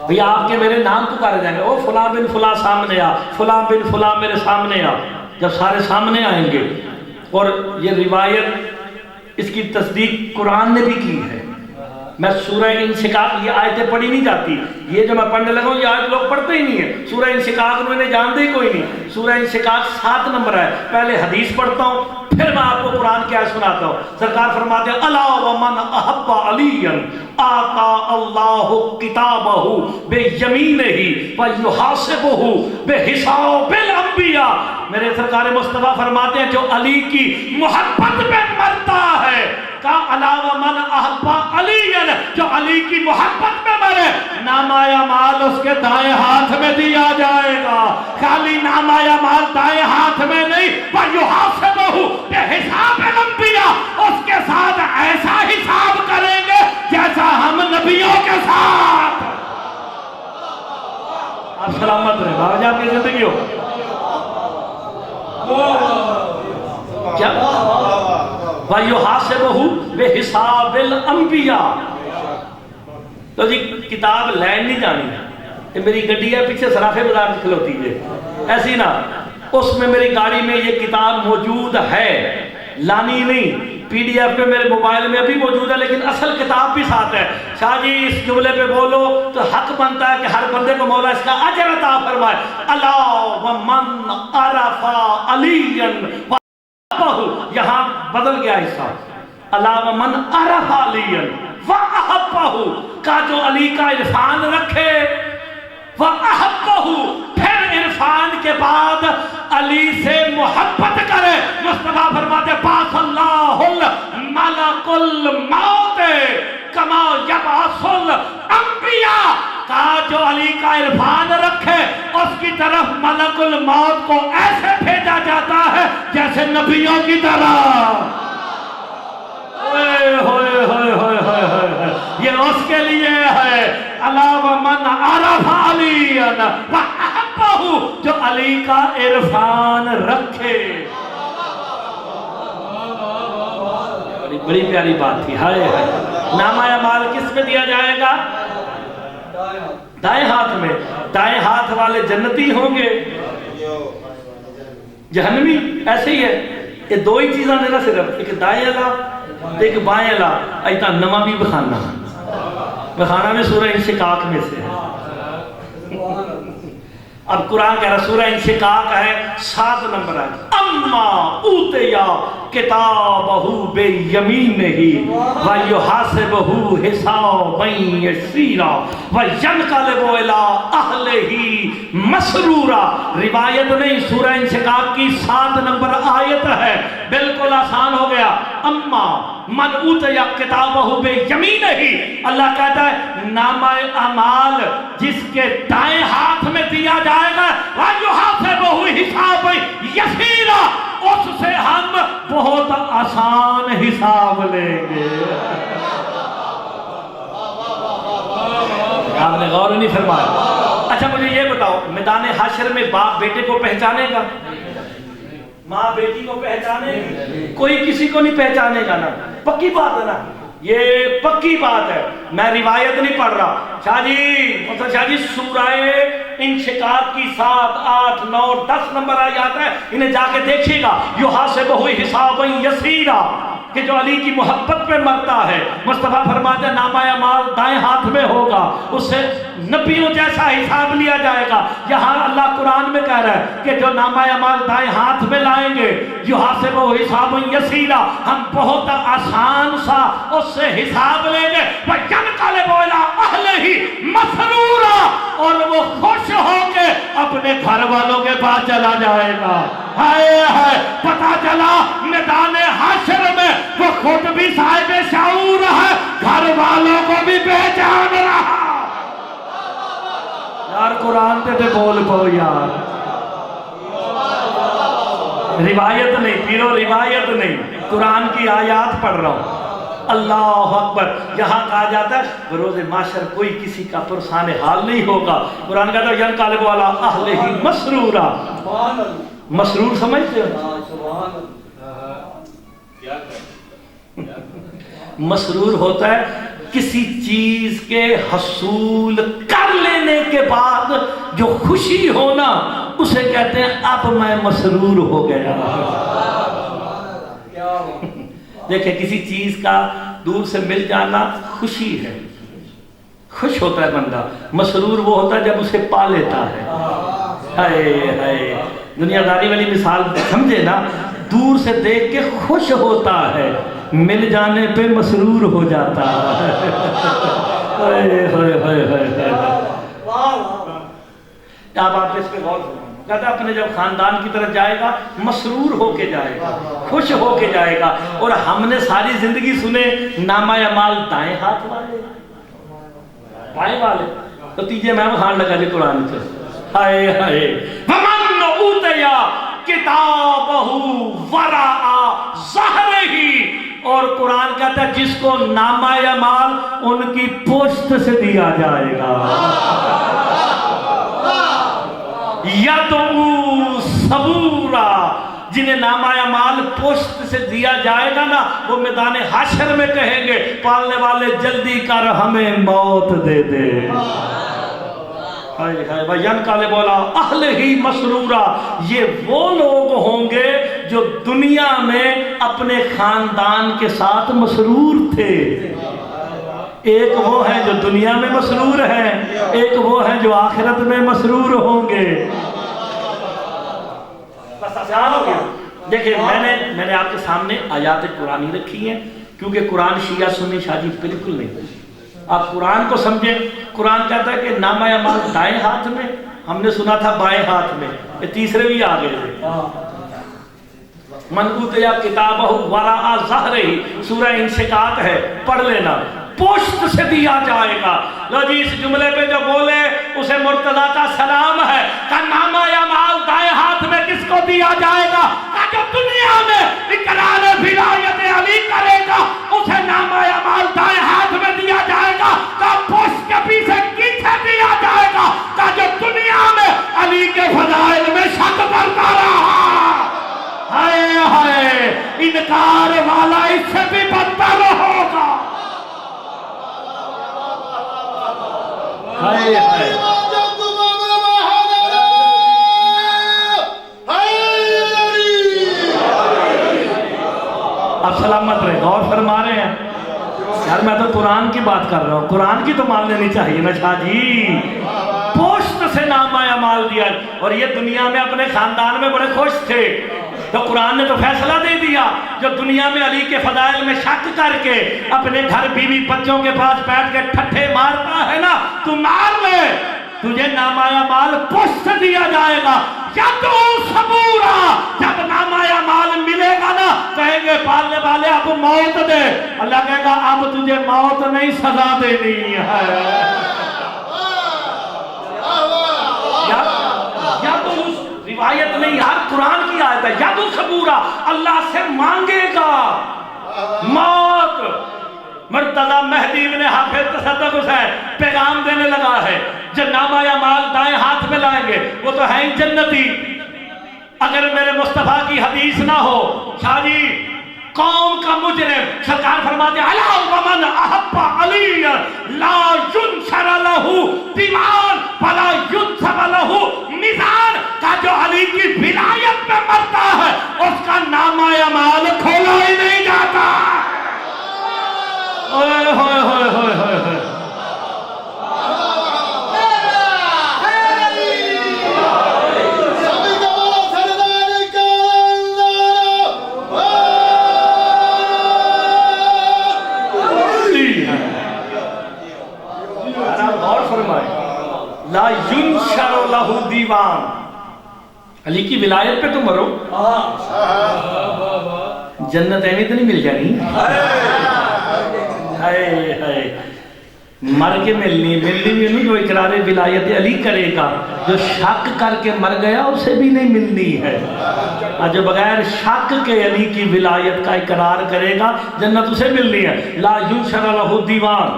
بھئی آپ کے میرے نام پکارے جائیں گے، او فلاں بن فلاں سامنے آ، فلاں بن فلاں میرے سامنے آ. جب سارے سامنے آئیں گے، اور یہ روایت اس کی تصدیق قرآن نے بھی کی ہے. میں سورہ انشقاق، یہ آیتیں پڑھی نہیں جاتی، یہ جو میں پڑھنے لگا ہوں یہ آیت لوگ پڑھتے ہی نہیں ہیں. سورہ انشقاق انہوں نے جانتے ہی کوئی نہیں. سورہ انشقاق 7 نمبر ہے. پہلے حدیث پڑھتا ہوں، پھر میں آپ کو قرآن کی آیت سناتا ہوں. سرکار فرماتے ہیں الا ومن احب علی آتا اللہ کتابہ بیمینہ ویحاسبہ بحساب الانبیاء. میرے سرکار مصطفیٰ فرماتے ہیں جو علی کی محبت پہ مرتا ہے، کا علاوہ من احب علی، جو علی کی محبت میں مرے، نامہ اعمال اس کے دائیں ہاتھ میں دیا جائے گا. خالی نامہ اعمال دائیں ہاتھ میں نہیں، وَيُحَاسِبُهُ بِحِسَابِ الْأَنْبِيَاء، اس کے ساتھ ایسا حساب کریں گے جیسا ہم نبیوں کے ساتھ. آپ سلامت رہے، بابا جی آپ کی زندگی ہو. کیا وَيُحَاسِبُهُ بِحِسَابِ الْأَنْبِيَاء. تو جی کتاب لین نہیں جانی، یہ میری گڈی ہے پیچھے سرافے بازار میں کھلوتی ہے ایسی نا، اس میں میری گاڑی میں یہ کتاب موجود ہے، لانی نہیں. پی ڈی ایف پہ میرے موبائل میں ابھی موجود ہے، لیکن اصل کتاب بھی ساتھ ہے. شاہ جی اس جملے پہ بولو تو حق بنتا ہے کہ ہر بندے کو مولا اس کا اجر عطا فرمائے. الا ومن عرف علیًا، یہاں بدل گیا حصہ. الا ومن عرف علیًا وَأَحَبَّهُ، کا جو علی کا عرفان رکھے، وَأَحَبَّهُ، پھر عرفان کے بعد علی سے محبت کرے. مصطفیٰ فرماتے پاس اللہ ملک الموت کما یبعث الانبیاء، کا جو علی کا عرفان رکھے اس کی طرف ملک الموت کو ایسے بھیجا جاتا ہے جیسے نبیوں کی طرح. یہ اس کے لیے ہے علاوہ من عرف علی وَأَحَبَّهُ، جو علی کا عرفان رکھے. بڑی پیاری بات تھی. ہائے نامہ اعمال کس پہ دیا جائے گا؟ دائیں ہاتھ میں. دائیں ہاتھ والے جنتی ہوں گے، جہنمی ایسے ہی ہے. یہ دو ہی چیزاں دینا صرف، ایک دائیں اللہ ایک بائیں اللہ. ایتا نما بھی بخانا میں سورہ انشقاق میں سے ہے. اب قرآن کہہ رہا سورہ انشقاق ہے 7 نمبر ہے. اما اوتیا کتابہ بیمینہ ویحاسبہ حسابا یسیرا وینقلب الی اہلہ مسرورا. روایت نہیں، سورہ انشقاق کی 7 نمبر آیت ہے. بالکل آسان ہو گیا. اما من اوتیا کتابہ بیمینہ، اللہ کہتا ہے نامہ اعمال جس کے دائیں ہاتھ میں دیا جائے گا، وَيُحَاسِبُهُ حِسَابًا يَسِيرًا، اس سے ہم بہت آسان حساب لیں گے. نے غور نہیں فرمایا؟ اچھا مجھے یہ بتاؤ، میدان حشر میں باپ بیٹے کو پہچانے گا؟ ماں بیٹی کو پہچانے گی؟ کوئی کسی کو نہیں پہچانے گا نا، پکی بات ہے نا، یہ پکی بات ہے۔ میں روایت نہیں پڑھ رہا شاہ جی سورہ انشقاق کی 7، 8، 9، 10 نمبر آیات ہے، انہیں جا کے دیکھیے گا۔ یحاسبہ حسابا یسیرا، کہ جو علی کی محبت پہ مرتا ہے، مصطفیٰ فرماتے ہیں نامہ اعمال دائیں ہاتھ میں ہوگا، اس سے نبیوں جیسا حساب لیا جائے گا۔ یہاں اللہ قرآن میں کہہ رہا ہے کہ جو نامہ اعمال دائیں ہاتھ میں لائیں گے، یحاسبہ حسابا یسیرا، ہم بہت آسان سا اس سے حساب لیں گے، وَيَنْقَلِبُ إِلَىٰ أَهْلِهِ مَسْرُورًا، اور وہ خوش ہو کے اپنے گھر والوں کے پاس چلا جائے گا۔ ہائے ہائے، پتہ چلا میدان حشر میں وہ خود بھی صاحب شعور ہے، گھر والوں کو بھی پہچان رہا۔ یار قرآن تے بول پاؤ یار، روایت نہیں پیرو، روایت نہیں، قرآن کی آیات پڑھ رہا ہوں۔ اللہ اکبر۔ یہاں کہا جاتا ہے بروز محشر کوئی کسی کا پرسان حال نہیں ہوگا۔ قرآن کہتا ہے ینقلب علی اہلہ مسرورا۔ مسرور سمجھتے ہو؟ مسرور ہوتا ہے کسی چیز کے حصول کر لینے کے بعد جو خوشی ہونا، اسے کہتے ہیں اب میں مسرور ہو گیا۔ دیکھیں کسی چیز کا دور سے مل جانا خوشی ہے، خوش ہوتا ہے بندہ۔ مسرور وہ ہوتا ہے جب اسے پا لیتا ہے۔ ہائے ہائے، دنیا داری والی مثال سمجھے نا، دور سے دیکھ کے خوش ہوتا ہے، مل جانے پہ مسرور ہو جاتا ہے۔ ہائے ہائے ہائے ہائے، اب آپ اس پہ غور کریں۔ کہتا اپنے جب خاندان کی طرف جائے گا مسرور ہو کے جائے گا، خوش ہو کے جائے گا۔ اور ہم نے ساری زندگی سنے نامہ اعمال دائیں ہاتھ والے، بائیں والے، تو تیجے میں بخان لگا جی قرآن سے۔ ہائے ہائے، وَمَنْ أُوتِیَ کِتَابَهُ وَرَاءَ ظَهْرِهِ، اور قرآن کہتا ہے جس کو نامہ اعمال ان کی پشت سے دیا جائے گا۔ یَدْعُو ثَبُورًا، جنہیں نامہ اعمال پشت سے دیا جائے گا نا، وہ میدان حشر میں کہیں گے پالنے والے جلدی کر ہمیں موت دے دے۔ وَيَنْقَلِبُ إِلَىٰ أَهْلِهِ مَسْرُورًا، یہ وہ لوگ ہوں گے جو دنیا میں اپنے خاندان کے ساتھ مسرور تھے۔ ایک وہ ہیں جو دنیا میں مسرور ہیں، ایک وہ ہیں جو آخرت میں مسرور ہوں گے۔ بس آسان ہو گیا۔ دیکھیں میں نے آپ کے سامنے آیات قرآنی رکھی ہیں، کیونکہ قرآن شیعہ سنی شاہ جی بالکل نہیں۔ آپ قرآن کو سمجھیں۔ قرآن کہتا ہے کہ نامہ اعمال دائیں ہاتھ میں، ہم نے سنا تھا بائیں ہاتھ میں، یہ تیسرے بھی آ گئے تھے۔ مَنْ أُوتِیَ کِتَابَهُ وَرَاءَ ظَهْرِهِ، سورہ انشقاق ہے، پڑھ لینا، پشت سے دیا جائے گا۔ لو جی اس جملے پہ جو بولے اسے مرتضیٰ کا سلام ہے کہ نامہ اعمال دائیں ہاتھ میں کس کو دیا جائے گا؟ کہ جو دنیا میں اقرار ولایت علی کرے گا اسے نامہ اعمال دائیں ہاتھ میں دیا جائے گا، کہ پشت کے پیچھے پیچھے دیا جائے گا، کہ جو دنیا میں علی کے فضائل میں شک کرتا رہا۔ ہائے ہائے، انکار والا اس سے بھی بدتر ہوگا۔ ہائے ہائے، اب سلامت رہے، غور فرما رہے ہیں یار، میں تو قرآن کی بات کر رہا ہوں، قرآن کی تو مان لینی چاہیے نا شاہ جی۔ پوشت سے نامہ اعمال دیا، اور یہ دنیا میں اپنے خاندان میں بڑے خوش تھے، تو قرآن نے تو فیصلہ دے دیا جو دنیا میں علی کے فضائل میں شک کر کے اپنے گھر بیوی بچوں کے پاس بیٹھ کے ٹھٹھے مارتا ہے نا، تو مار لے، تجھے نامہ اعمال پشت دیا جائے گا۔ یَدْعُو ثَبُورًا، جب نامہ اعمال ملے گا نا، کہیں گے پالنے والے اب موت دے، اللہ کہے گا اب تجھے موت نہیں سزا دینی ہے۔ روایت نہیں یار، قرآن کی آیت ہے، یَدْعُو ثَبُورًا، اللہ سے مانگے گا موت۔ مرتضیٰ مہدی ابن حافظ تصدق حسین پیغام دینے لگا ہے جائیں گے، وہ تو ہیں ہی جنتی۔ اگر میرے مصطفیٰ کی حدیث نہ ہو شاہ جی قوم کا مجرم، سرکار فرماتے ہیں الا ومن احب علی لا ینشر له دیوان ولا ینصب له میزان، کا جو علی کی ولایت میں مرتا ہے اس کا نامہ اعمال کھولا ہی نہیں جاتا۔ اوئے ہوئے ہوئے ہوئے ہوئے ہوئے، لا ینشر لہ دیوان، علی کی ولایت پہ تو مرو، جنت ایویں تو نہیں مل جانی، ہائے ہائے مر کے ملنی نہیں، جو اقرار ولایت علی کرے گا، جو شک کر کے مر گیا اسے بھی نہیں ملنی ہے، اور جو بغیر شک کے علی کی ولایت کا اقرار کرے گا جنت اسے ملنی ہے۔ لا ینشر لہ دیوان،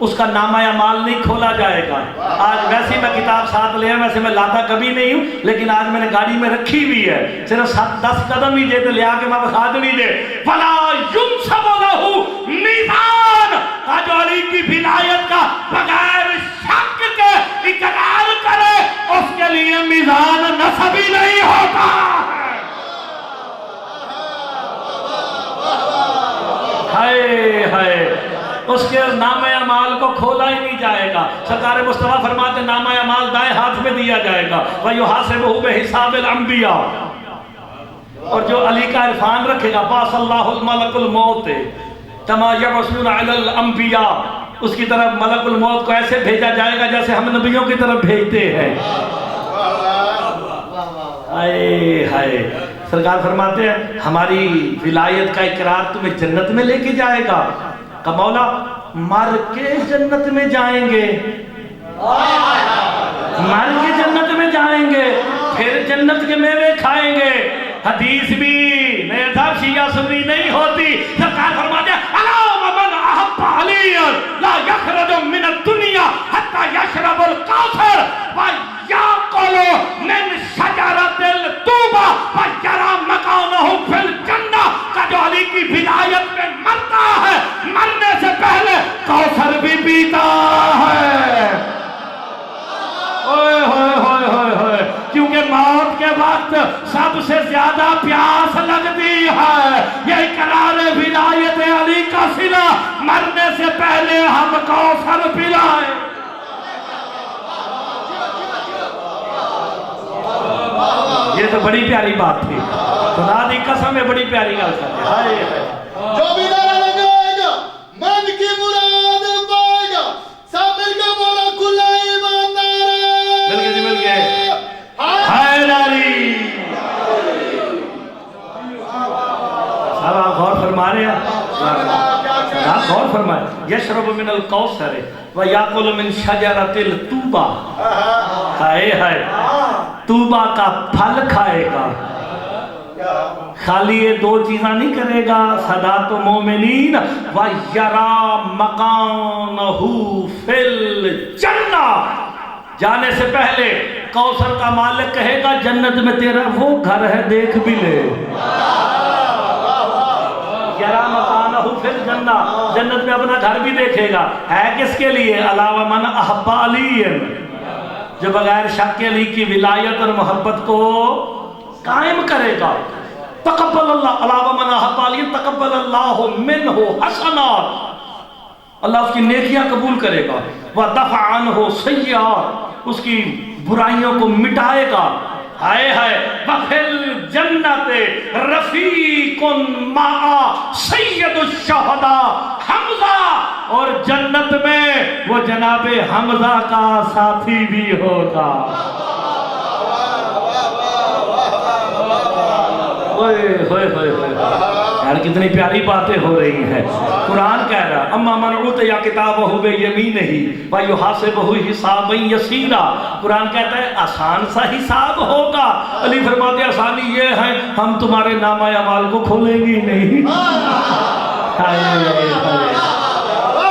اس کا نامہ اعمال نہیں کھولا جائے گا۔ آج ویسے میں کتاب ساتھ لے، ویسے میں لاتا کبھی نہیں ہوں، لیکن آج میں نے گاڑی میں رکھی بھی ہے، صرف 10 قدم ہی دے تو لیا کے میں بخا دنی دے فَلَا يُنْصَبُ لَهُ مِيزَانٌ، جو علی کی ولایت کا بغیر شک کے اقرار کرے اس کے لیے میزان نصب ہی نہیں ہوتا۔ ہائے ہائے، اس کے نامہ اعمال کو کھولا ہی نہیں جائے گا۔ سرکار مصطفیٰ فرماتے نامہ اعمال دائیں ہاتھ میں دیا جائے گا، وَيُحَاسِبُهُ بِحِسَابِ الْأَنْبِيَاءِ، اور جو علی کا عرفان رکھے گا بَعَثَ اللَّهُ الْمَلَكُ الْمَوْتِ كَمَا يَبْعَثُونَ عَلَى الْأَنْبِيَاءِ، اس کی طرف ملک الموت کو ایسے بھیجا جائے گا جیسے ہم نبیوں کی طرف بھیجتے ہیں۔ ہائے ہائے، سرکار فرماتے ہیں ہماری ولایت کا اقرار تمہیں جنت میں لے کے جائے گا۔ کہ مولا مر کے جنت میں جائیں گے، مر کے جنت میں جائیں گے، پھر جنت کے میوے کھائیں گے۔ حدیث بھی میرے صاحب شیعہ سنی نہیں ہوتی، سرکار فرماتے ہیں الا ومن احب علی لا یخرج من الدنیا حتی یشرب الکوثر ویاکل من شجرۃ الطوبہ ویرى مکانہ فی الجنہ، کا جو علی کی ولایت میں مرتا ہے مرنے سے پہلے کوثر بھی پیتا ہے۔ اوئے ہوئے ہوئے ہوئے ہوئے، کیونکہ موت کے وقت سب سے زیادہ پیاس لگتی ہے، یہ اقرار ولایت علی کا صلہ، مرنے سے پہلے ہم کوثر پلائیں۔ یہ تو بڑی پیاری بات تھی، خدا دی قسم ہے بڑی پیاری گل ہے۔ جو بھی نعرہ لگائے گا من کی مراد پائے گا، سب مل کے بولا کل ایمان نعرہ، مل گئے جی مل گئے، حیدری۔ صاحب آپ غور فرما رہے ہیں، آپ غور فرمائیں، یشرب من الکوثر ویاکل من شجرۃ الطوبہ، ہائے ہائے، طوبہ کا پھل کھائے گا، خالی یہ 2 چیزاں نہیں کرے گا، صدات مومنین وَيَرَى مَقَانَهُ فِي الْجَنَّةِ، جانے سے پہلے کوثر کا مالک کہے گا جنت میں تیرا وہ گھر ہے دیکھ بھی لے۔ یَرَى مَقَانَهُ فِي الْجَنَّةِ، جنت میں اپنا گھر بھی دیکھے گا، ہے کس کے لیے؟ علاوہ من احب علی، جو بغیر شک علی کی ولایت اور محبت کو قائم کرے گا۔ تقبل اللہ علاوہ من احب علی تقبل اللہ منہ حسنات، اللہ اس کی نیکیاں قبول کرے گا، وَدَفَعَ عَنْهُ سَيِّئَاتٍ، اس کی برائیوں کو مٹائے گا۔ ہائے ہائے، وَفِي الْجَنَّةِ رَفِيقٌ مَعَ سَيِّدُ الشُّهَدَاءِ حمزہ، اور جنت میں وہ جناب حمزہ کا ساتھی بھی ہوگا۔ یار کتنی پیاری باتیں ہو رہی ہیں۔ قرآن کہہ رہا اما من اوتی کتابہ بیمینہ ویحاسبہ حسابا یسیرا، قرآن کہتا ہے آسان سا حساب ہوگا۔ علی فرماتے ہیں آسانی یہ ہے ہم تمہارے نامہ اعمال کو کھولیں گی نہیں۔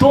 2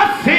80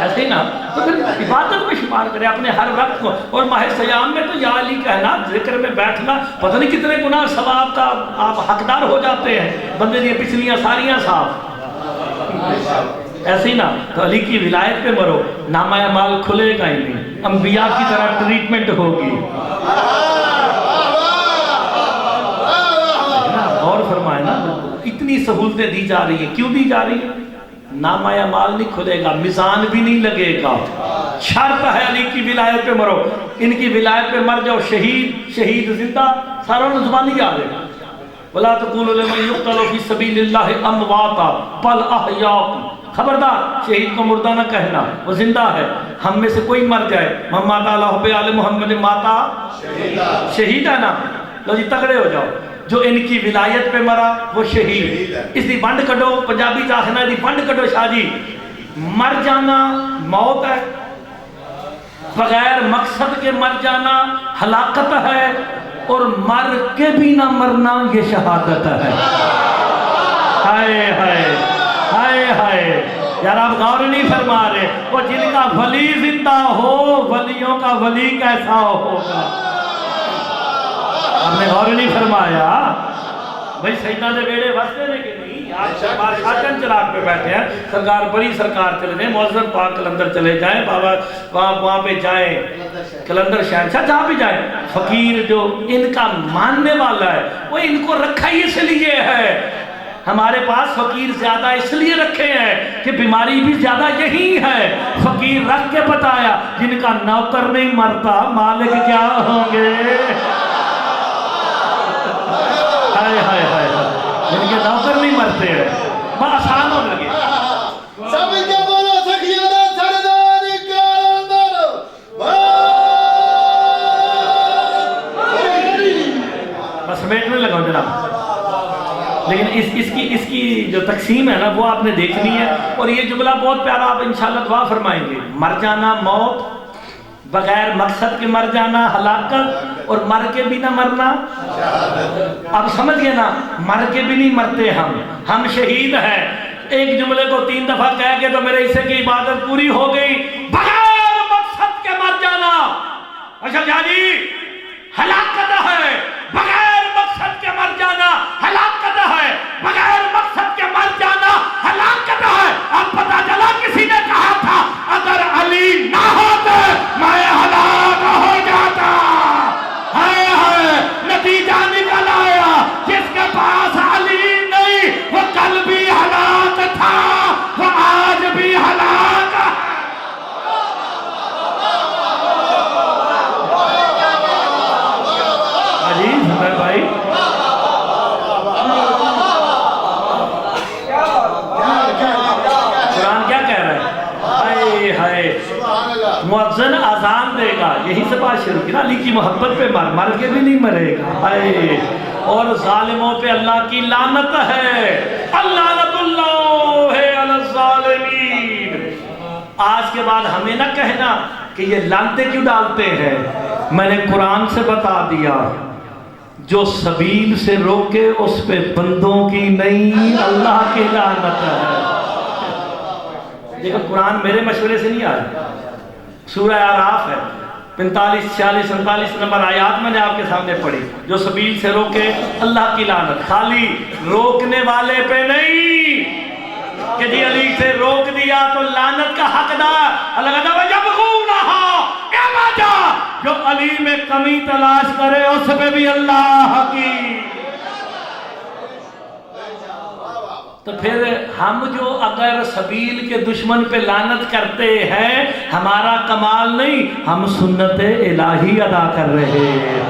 ایسے ہی نا، تو پھر عبادت میں شمار کرے اپنے ہر وقت کو. اور ماہ سیام میں تو یا علی کہنا، ذکر میں بیٹھنا، پتہ نہیں کتنے گناہ ثواب کا آپ حقدار ہو جاتے ہیں، بندے دی پچھلیاں ساریاں صاف. ایسے ہی نا، تو علی کی ولایت پہ مرو، نامہ اعمال کھلے گا ہی نہیں، انبیاء کی طرح ٹریٹمنٹ ہوگی. اور فرمائے نا، اتنی سہولتیں دی جا رہی ہیں، کیوں دی جا رہی ہیں؟ نامہ اعمال نہیں کھلے گا، میزان بھی نہیں لگے گا. شرط ہے علی کی ولایت پہ مرو، ان کی ولایت پہ مر جاؤ. شہید زندہ ساروں نے زبانی یاد ہے. وَلَا تَقُولُوا لِمَن يُقْتَلُ فِي سَبِيلِ اللَّهِ أَمْوَاتًا بَلْ أَحْيَاءٌ. خبردار شہید کو مردہ نہ کہنا، وہ زندہ ہے. ہم میں سے کوئی مر جائے، من مات علی حب آل محمد ماتا شہید ہے نا. لو جی تگڑے ہو جاؤ. جو ان کی ولایت پہ مرا وہ شہید. اس دی ونڈ کڈو، پنجابی چاہنا دی ونڈ کڈو شاہ جی. مر جانا موت ہے، بغیر مقصد کے مر جانا ہلاکت ہے، اور مر کے بھی نہ مرنا یہ شہادت ہے. ہائے ہائے ہائے ہائے یار، آپ غور نہیں فرما رہے. وہ جن کا ولی زندہ ہو، ولیوں کا ولی کیسا ہوگا؟ آپ نے غور نہیں فرمایا. بھئی سیدہ دے بیڑے وستے نے کہ نہیں؟ آج شاچن چراغ پہ بیٹھے ہیں، سرکار بڑی سرکار چلے جائیں، معظم پاک کلندر چلے جائیں، بابا وہاں پہ جائیں، کلندر شہنشاہ جہاں بھی جائیں. فقیر جو ان کا ماننے والا ہے وہ ان کو رکھا ہی اس لیے ہے. ہمارے پاس فقیر زیادہ اس لیے رکھے ہیں کہ بیماری بھی زیادہ یہی ہے. فقیر رکھ کے بتایا، جن کا نوکر نہیں مرتا مالک کیا ہوں گے؟ ہائے ہائے ہائے، جن کے نوکر نہیں مرتے ہیں، بہت آسان ہو لگے. سب کے بولو سخیانہ سردار کلندر. بس سمیٹنے لگا جناب. لیکن اس کی جو تقسیم ہے نا وہ آپ نے دیکھنی ہے. اور یہ جملہ بہت پیارا آپ انشاءاللہ دعا فرمائیں گے. مر جانا موت، بغیر مقصد کے مر جانا ہلاکت، اور مر کے بھی نہ مرنا. اب سمجھ گئے نا، مر کے بھی نہیں مرتے ہم شہید ہیں. ایک جملے کو 3 دفعہ کہہ کے تو میرے حصے کی عبادت پوری ہو گئی. بغیر مقصد کے مر جانا اچھا کیا جی ہلاکت ہے. بغیر مقصد کے مر جانا ہلاکت ہے. بغیر مقصد کے مر جانا ہلاکت ہے. اب پتہ چلا کسی نے کہا تھا اگر علی نہ ہوتے میں ہلاک ہو جاتا. ہائے ہائے، نتیجہ نکل آیا جس کے پاس علی نہیں وہ کل بھی ہلاک تھا، وہ آج بھی ہلاک ہے. عزیز ہے بھائی، قرآن کیا کہہ رہا ہے؟ ہائے ہائے، مؤذن اذان دے گا، یہی سے بات شروع کی نا، علی کی محبت پہ مر کے بھی نہیں مرے گا. ہائے، اور ظالموں پہ اللہ کی لعنت ہے. اللعنت اللہ علی الظالمین. آج کے بعد ہمیں نہ کہنا کہ یہ لعنتیں کیوں ڈالتے ہیں. میں نے قرآن سے بتا دیا، جو سبیل سے روکے اس پہ بندوں کی نہیں اللہ کی لعنت ہے. دیکھو قرآن میرے مشورے سے نہیں آیا. سورہ اعراف ہے، 45 46 47 نمبر آیات میں نے آپ کے سامنے پڑھی. جو سبیل سے روکے اللہ کی لعنت. خالی روکنے والے پہ نہیں کہ جی علی سے روک دیا تو لعنت کا حقدار. اللہ کہتا ہے وَيَبْغُونَهَا عِوَجًا، جو علی میں کمی تلاش کرے اس پہ بھی اللہ کی. تو پھر ہم جو اگر سبیل کے دشمن پہ لعنت کرتے ہیں ہمارا کمال نہیں، ہم سنت الہی ادا کر رہے ہیں.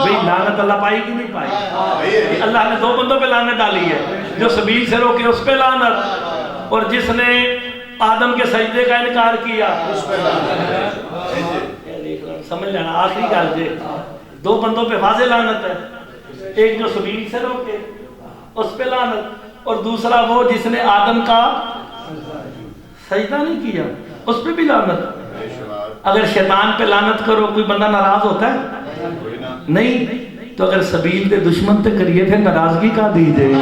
بھئی لعنت اللہ پائی کی نہیں پائی؟ اللہ نے 2 بندوں پہ لعنت ڈالی ہے، جو سبیل سے روکے اس پہ لعنت، اور جس نے آدم کے سجدے کا انکار کیا اس پہ لعنت. سمجھ لینا آخری گل جے 2 بندوں پہ واضح لعنت ہے. ایک جو سبیل سے روکے اس پہ لعنت، اور دوسرا وہ جس نے آدم کا سجدہ نہیں کیا اس پہ بھی لعنت. اگر شیطان پہ لعنت کرو کوئی بندہ ناراض ہوتا ہے؟ نہیں. تو اگر سبیل کے دشمن تے کریے پھر ناراضگی کا دیجئے.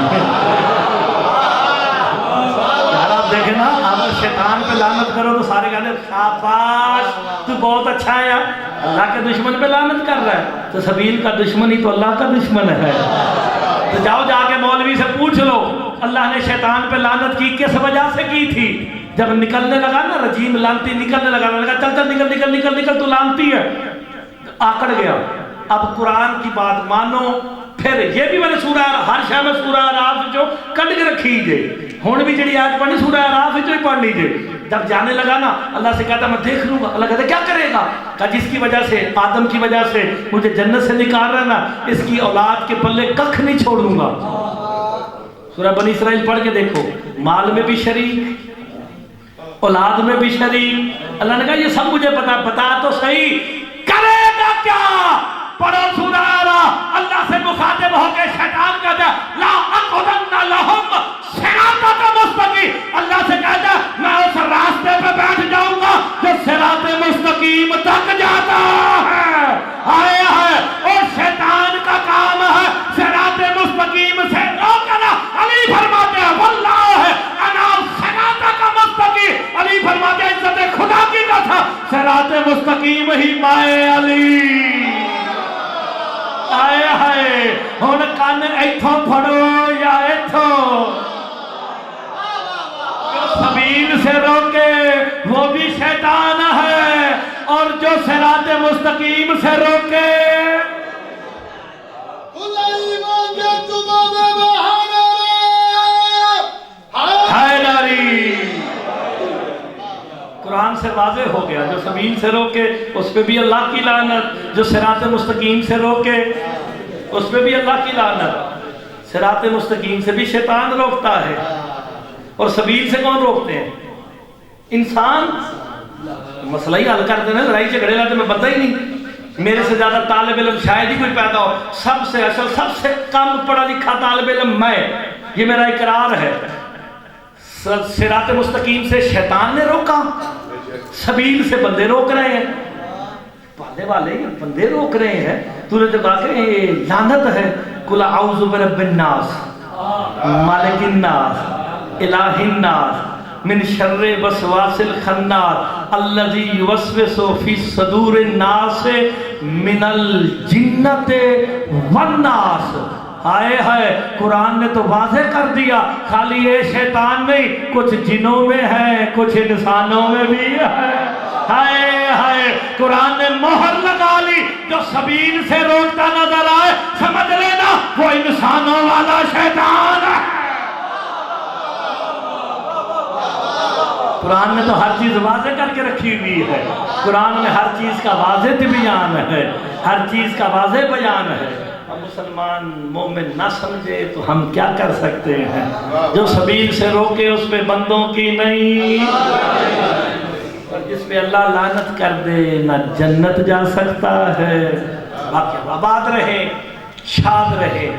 دیکھے نا اگر شیطان پہ لعنت کرو تو سارے کہتے ہیں شاباش تو بہت اچھا ہے یار، اللہ کے دشمن پہ لعنت کر رہا ہے تو سبیل کا دشمن ہی تو اللہ کا دشمن ہے۔ تو جاؤ جا کے مولوی سے پوچھ لو اللہ نے شیطان پہ لعنت کی کس وجہ سے کی تھی؟ جب نکلنے لگا نا رجیم لعنتی نکلنے لگا چل چل نکل نکل نکل نکل تو لعنتی ہے، آکڑ گیا۔ اب قرآن کی بات مانو، پھر یہ بھی میں نے سورہ ہر شے میں سورہ اعراف جو کڈ کے رکھی جے، ہن بھی جڑی آیت پڑھنی سورہ اعراف جو ہی پڑھنی جے۔ جب جانے لگا نا اللہ سے کہتا میں دیکھ لوں گا، اللہ کہتا کیا کرے گا؟ کہ جس کی وجہ سے آدم کی وجہ سے مجھے جنت سے نکال رہا نا، اس کی اولاد کے پلے ککھ نہیں چھوڑوں گا۔ سورہ بنی اسرائیل پڑھ کے دیکھو، مال میں بھی شریک، اولاد میں بھی شریک۔ اللہ نے کہا یہ سب مجھے پتا، بتا تو صحیح کرے گا کیا؟ پڑھو سورہ اعراف، اللہ سے مخاطب ہو کے شیطان کہتا ہے لا اقعدن لہم صراطک مستقیم، اللہ سے کہتا ہے میں اس راستے پہ بیٹھ جاؤں گا جو صراط مستقیم تک جاتا ہے۔ آئے ہے اور شیطان کا کام ہے صراط مستقیم سے روکنا۔ علی فرماتے ہیں واللہ انا صراطک مستقیم، علی فرماتے ہیں عزت خدا کی قسم صراط مستقیم ہی مائے علی۔ آئے ہائے ہن کان ایتھوں پھڑو یا ایتھوں، جو سبیل سے روکے وہ بھی شیطان ہے، اور جو صراط مستقیم سے روکے قرآن سے واضح ہو گیا، جو سبیل سے روکے اس پہ بھی اللہ کی لعنت، جو صراط مستقیم سے روکے اس پہ بھی اللہ کی لعنت۔ صراط مستقیم سے بھی شیطان روکتا ہے، اور سبیل سے کون روکتے ہیں؟ انسان۔ مسئلہ ہی حل کر دینا، لڑائی جھگڑے لاتے میں بندہ ہی نہیں، میرے سے زیادہ طالب علم شاید ہی کوئی پیدا ہو، سب سے اصل سب سے کم پڑھا لکھا طالب علم میں، یہ میرا اقرار ہے۔ صراط مستقیم سے شیطان نے روکا، سبیل سے بندے روک رہے ہیں، پالے والے بندے روک رہے ہیں۔ تو نے جو کہا کہ یہ لعنت ہے، قل اعوذ برب الناس مالک الناس الہ الناس من شر وسواس الخناس الذی یوسوس فی صدور الناس من الجنۃ والناس۔ آئے ہے قرآن نے تو واضح کر دیا، خالی یہ شیطان نہیں، کچھ جنوں میں ہے کچھ انسانوں میں بھی ہے۔ ہائے ہائے قرآن نے مہر لگا لی، جو سبیل سے روکتا نظر آئے سمجھ لینا وہ انسانوں والا شیطان ہے۔ قرآن نے تو ہر چیز واضح کر کے رکھی ہوئی ہے، قرآن میں ہر چیز کا واضح بیان ہے، ہر چیز کا واضح بیان ہے۔ مسلمان مومن نہ سمجھے تو ہم کیا کر سکتے ہیں؟ جو سبیل سے روکے اس پہ بندوں کی نہیں، اور جس پہ اللہ لعنت کر دے نہ جنت جا سکتا ہے۔ آباد رہے، شاد رہے۔